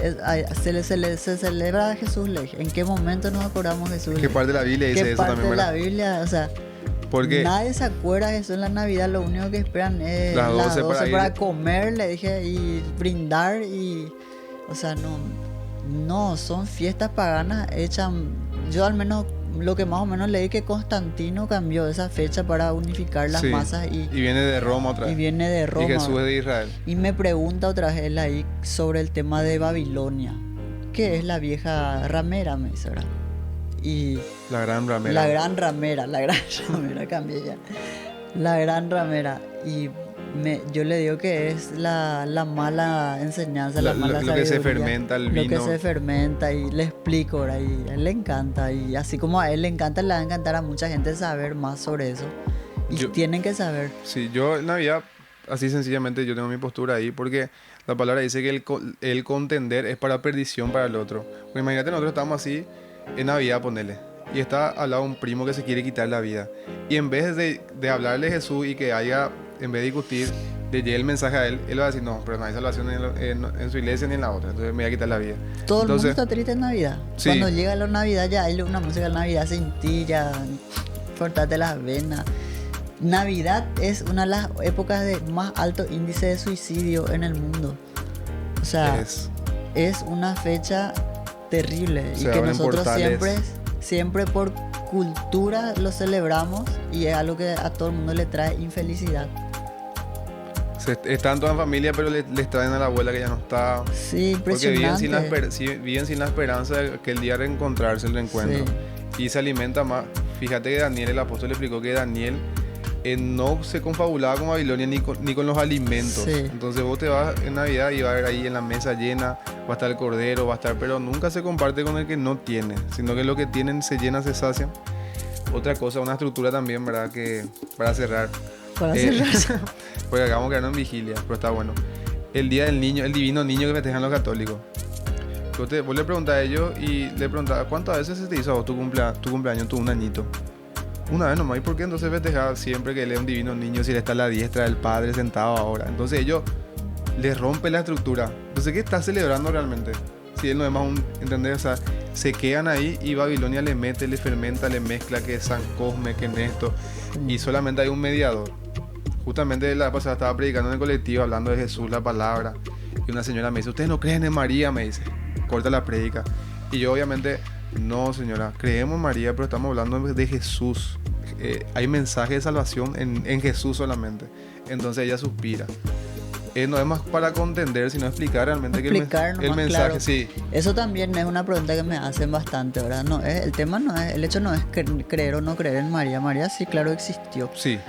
se celebra a Jesús? Le dije. ¿En qué momento nos acordamos de Jesús? ¿Qué parte de la Biblia dice ¿Qué eso parte también, de la verdad? Biblia? O sea, Porque nadie se acuerda de Jesús en la Navidad. Lo único que esperan es Las las 12 12 para para ir. comer, le dije, y brindar. Y, o sea, no, son fiestas paganas hechas. Yo al menos lo que más o menos leí, que Constantino cambió esa fecha para unificar las sí, masas y viene de Roma otra y vez. viene de Roma. Y Jesús es de Israel. Y me pregunta otra vez él ahí sobre el tema de Babilonia, que es la vieja ramera, me dice, ¿verdad? Y La gran ramera. la gran ramera, cambié ya. La gran ramera. Y yo le digo que es la mala enseñanza, la mala Lo que se sabiduría, fermenta, el lo vino. que se fermenta, y le explico, ¿verdad? Y a él le encanta. Y así como a él le encanta, le va a encantar a mucha gente saber más sobre eso. Y tienen que saber. Sí, yo en Navidad, así sencillamente, yo tengo mi postura ahí, porque la palabra dice que el contender es para perdición para el otro. Porque imagínate, nosotros estamos así en Navidad, ponele, y está al lado un primo que se quiere quitar la vida. Y en vez de hablarle a Jesús y que haya, en vez de discutir, le llegue el mensaje a él, él va a decir, no, pero no hay salvación en su iglesia ni en la otra, entonces me voy a quitar la vida. Todo el mundo Entonces, está triste en Navidad. Sí. Cuando llega la Navidad ya hay una música de Navidad sin ti, ya cortate las venas. Navidad es una de las épocas de más alto índice de suicidio en el mundo. O sea, es una fecha terrible y Se que abren nosotros portales. siempre por cultura lo celebramos, y es algo que a todo el mundo le trae infelicidad. Están toda en familia, pero les traen a la abuela que ya no está. Sí, Porque viven impresionante. viven sin la esperanza de que el día de reencontrarse, el reencuentro. Sí. Y se alimenta más. Fíjate que Daniel, el apóstol, le explicó que Daniel no se confabulaba con Babilonia ni con los alimentos. Sí. Entonces vos te vas en Navidad y va a ver ahí en la mesa llena, va a estar el cordero, va a estar, pero nunca se comparte con el que no tiene, sino que lo que tienen se llena, se sacian. Otra cosa, una estructura también, ¿verdad? Que para cerrar. Para cerrar. Porque acabamos de quedarnos en vigilia, pero está bueno. El día del niño, el divino niño que festejan los católicos. Vos le preguntás a ellos y le preguntás, ¿cuántas veces se te hizo a vos tu cumpleaños, tu un añito? Una vez nomás. ¿Y por qué entonces festejar siempre que él es un divino niño si él está a la diestra del Padre sentado ahora? Entonces ellos les rompe la estructura. Entonces, ¿qué está celebrando realmente? Si él no es más un, ¿entendés? O sea, se quedan ahí y Babilonia le mete, le fermenta, le mezcla que es San Cosme, que Néstor, y solamente hay un mediador. Justamente la pasada estaba predicando en el colectivo hablando de Jesús, la palabra, y una señora me dice, ¿ustedes no creen en María? Me dice, corta la prédica. Y yo obviamente, no señora, creemos en María, pero estamos hablando de Jesús. Hay mensaje de salvación en Jesús solamente. Entonces ella suspira. No es más para contender, sino explicar realmente Explicar que el nomás, mensaje, claro. sí. Eso también es una pregunta que me hacen bastante, ¿verdad? No, el tema no es, el hecho no es creer o no creer en María. María sí, claro, existió. Sí,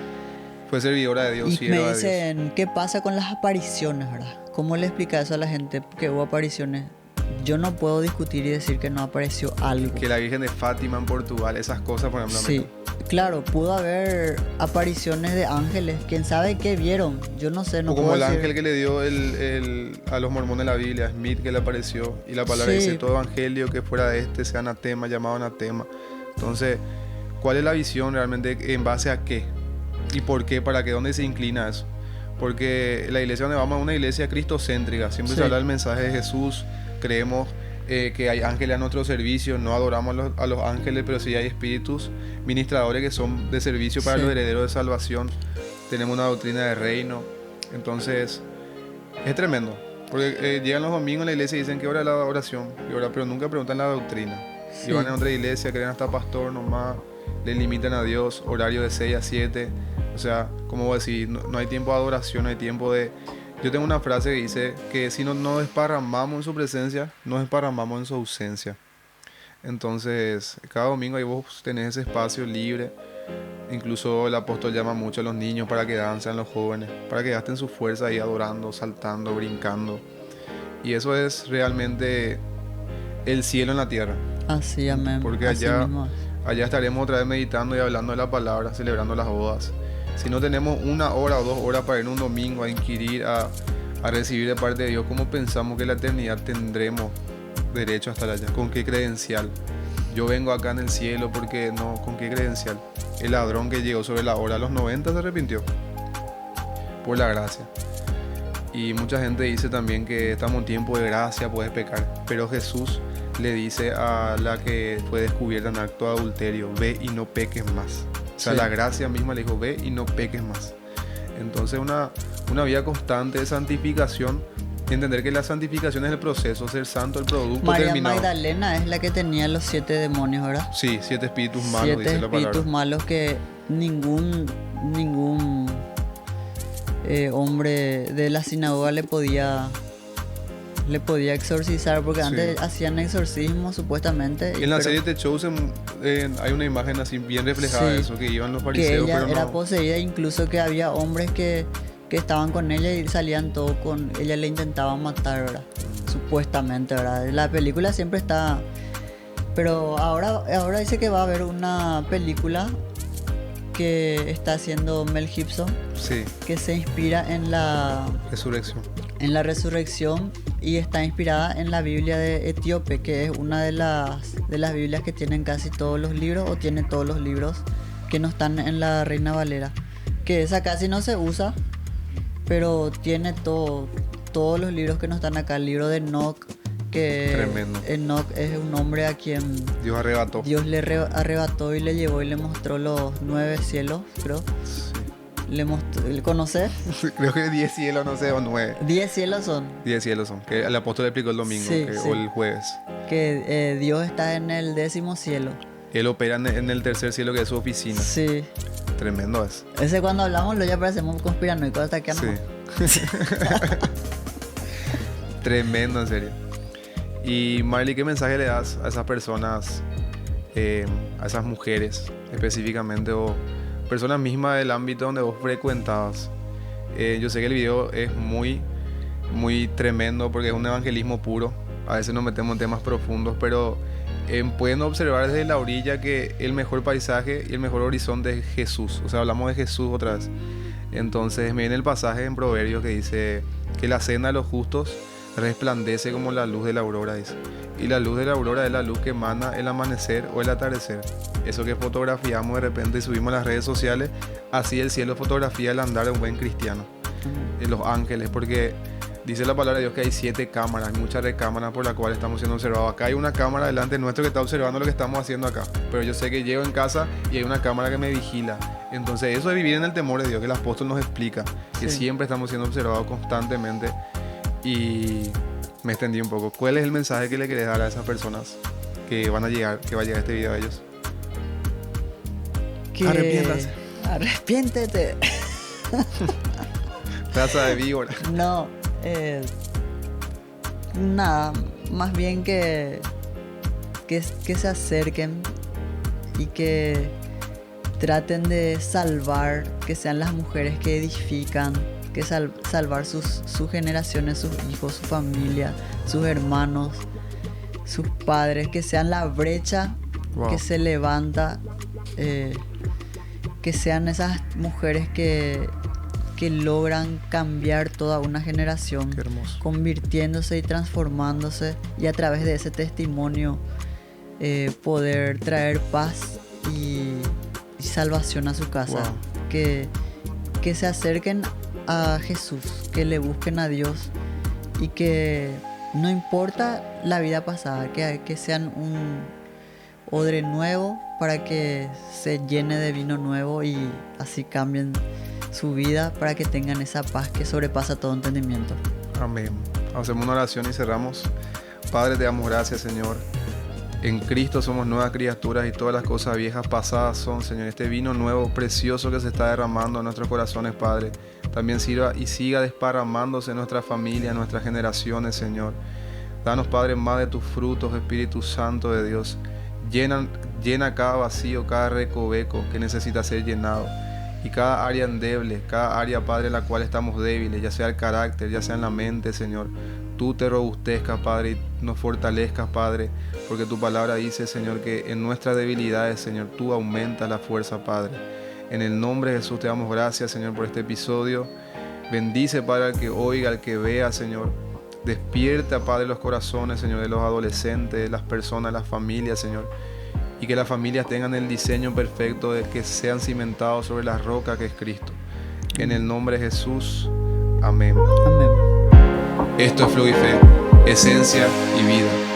fue servidora de Dios, Y sierva me de Dios. dicen, ¿qué pasa con las apariciones, verdad? ¿Cómo le explica eso a la gente que hubo apariciones? Yo no puedo discutir y decir que no apareció algo. Que la Virgen de Fátima en Portugal, esas cosas, por ejemplo. Sí, claro, pudo haber apariciones de ángeles. ¿Quién sabe qué vieron? Yo no sé, no O como puedo el decir. ángel que le dio a los mormones la Biblia, Smith, que le apareció. Y la palabra Sí. dice, todo evangelio que fuera de este sea anatema, llamado anatema. Entonces, ¿cuál es la visión realmente? ¿En base a qué? ¿Y por qué? ¿Para qué? ¿Dónde se inclina eso? Porque la iglesia donde vamos es una iglesia cristocéntrica. Siempre se Sí. habla del mensaje de Jesús. Creemos que hay ángeles a nuestro servicio. No adoramos a los ángeles, pero sí hay espíritus ministradores que son de servicio para Sí. los herederos de salvación. Tenemos una doctrina de reino. Entonces, es tremendo. Porque llegan los domingos a la iglesia y dicen que hora es la oración. Y hora, pero nunca preguntan la doctrina. Sí. Y van a otra iglesia, creen hasta pastor nomás. Le limitan a Dios, horario de 6 a 7. O sea, como vos decís, no hay tiempo de adoración, no hay tiempo de... Yo tengo una frase que dice que si no desparramamos en su presencia, no desparramamos en su ausencia. Entonces, cada domingo ahí vos tenés ese espacio libre. Incluso el apóstol llama mucho a los niños para que dancen, los jóvenes, para que gasten su fuerza ahí adorando, saltando, brincando. Y eso es realmente el cielo en la tierra. Así, amén. Porque Así allá- mismo es. Allá estaremos otra vez meditando y hablando de la palabra, celebrando las bodas. Si no tenemos 1 hora o 2 horas para ir un domingo a inquirir, a recibir de parte de Dios, ¿cómo pensamos que la eternidad tendremos derecho a estar allá? ¿Con qué credencial? Yo vengo acá en el cielo porque no, ¿con qué credencial? El ladrón que llegó sobre la hora a los 90 se arrepintió por la gracia. Y mucha gente dice también que estamos en tiempo de gracia, puedes pecar. Pero Jesús le dice a la que fue descubierta en acto de adulterio, ve y no peques más. O sea, Sí. la gracia misma le dijo, ve y no peques más. Entonces una vida constante de santificación, entender que la santificación es el proceso, ser santo el producto María terminado. Magdalena es la que tenía los 7 demonios, ¿verdad? Sí, 7 espíritus malos, 7 dice la espíritus palabra. malos que ningún hombre de la sinagoga le podía exorcizar, porque Sí. antes hacían exorcismo supuestamente. En la pero serie The Chosen hay una imagen así bien reflejada de Sí. eso, que iban los que fariseos, ella pero era no... poseída, incluso que había hombres que estaban con ella y salían todos con ella, le intentaban matar, ¿verdad? Supuestamente, ¿verdad? La película siempre está... Pero ahora dice que va a haber una película que está haciendo Mel Gibson, Sí, que se inspira en la resurrección y está inspirada en la Biblia de Etíope, que es una de las Biblias que tienen casi todos los libros, o tiene todos los libros que no están en la Reina Valera, que esa casi no se usa, pero tiene todos los libros que no están acá. El libro de Enoch, que Tremendo. Enoch es un hombre a quien Dios arrebató. Dios le arrebató y le llevó y le mostró los 9 cielos, creo. Sí. Le mostró, ¿conoces? Creo que 10 cielos, no sé, o 9. 10 cielos son. 10 cielos son, que el apóstol le explicó el domingo Sí, sí. o el jueves. Que Dios está en el 10º cielo. Él opera en el tercer cielo, que es su oficina. Sí. Tremendo es. Ese cuando hablamos lo ya parecemos conspiranoicos hasta que no. Sí. Tremendo, en serio. Y Marley, ¿qué mensaje le das a esas personas, a esas mujeres específicamente, o personas mismas del ámbito donde vos frecuentabas? Yo sé que el video es muy, muy tremendo porque es un evangelismo puro. A veces nos metemos en temas profundos, pero pueden observar desde la orilla que el mejor paisaje y el mejor horizonte es Jesús. O sea, hablamos de Jesús otra vez. Entonces me viene el pasaje en Proverbios que dice que la cena de los justos resplandece como la luz de la aurora, dice. Y la luz de la aurora es la luz que emana el amanecer o el atardecer. Eso que fotografiamos de repente y subimos a las redes sociales, así el cielo fotografía el andar de un buen cristiano. Y los ángeles, porque dice la palabra de Dios que hay 7 cámaras, hay muchas recámaras por las cuales estamos siendo observados. Acá hay una cámara delante nuestro que está observando lo que estamos haciendo acá. Pero yo sé que llego en casa y hay una cámara que me vigila. Entonces eso es vivir en el temor de Dios, que el apóstol nos explica, que Sí. siempre estamos siendo observados constantemente. Y me extendí un poco. ¿Cuál es el mensaje que le querés dar a esas personas que van a llegar, que va a llegar este video a ellos? Que... Arrepiéntase. Arrepiéntete. Raza de víbora. No, nada, más bien que se acerquen y que traten de salvar, que sean las mujeres que edifican, que salvar sus generaciones, sus hijos, su familia, sus hermanos, sus padres, que sean la brecha Wow. que se levanta que sean esas mujeres que logran cambiar toda una generación, Qué hermoso. convirtiéndose y transformándose, y a través de ese testimonio poder traer paz y salvación a su casa. Wow. Que se acerquen a Jesús, que le busquen a Dios, y que no importa la vida pasada, que sean un odre nuevo para que se llene de vino nuevo y así cambien su vida para que tengan esa paz que sobrepasa todo entendimiento. Amén. Hacemos una oración y cerramos. Padre, te damos gracias, Señor. En Cristo somos nuevas criaturas y todas las cosas viejas pasadas son, Señor. Este vino nuevo, precioso que se está derramando en nuestros corazones, Padre, también sirva y siga desparramándose en nuestra familia, en nuestras generaciones, Señor. Danos, Padre, más de tus frutos, Espíritu Santo de Dios. Llena cada vacío, cada recoveco que necesita ser llenado. Y cada área endeble, cada área, Padre, en la cual estamos débiles, ya sea el carácter, ya sea en la mente, Señor. Tú te robustezcas, Padre, y nos fortalezcas, Padre, porque tu palabra dice, Señor, que en nuestras debilidades, Señor, tú aumentas la fuerza, Padre. En el nombre de Jesús te damos gracias, Señor, por este episodio. Bendice, Padre, al que oiga, al que vea, Señor. Despierta, Padre, los corazones, Señor, de los adolescentes, de las personas, las familias, Señor. Y que las familias tengan el diseño perfecto de que sean cimentados sobre la roca que es Cristo. En el nombre de Jesús. Amén. Amén. Esto es Flow y Fe, esencia y vida.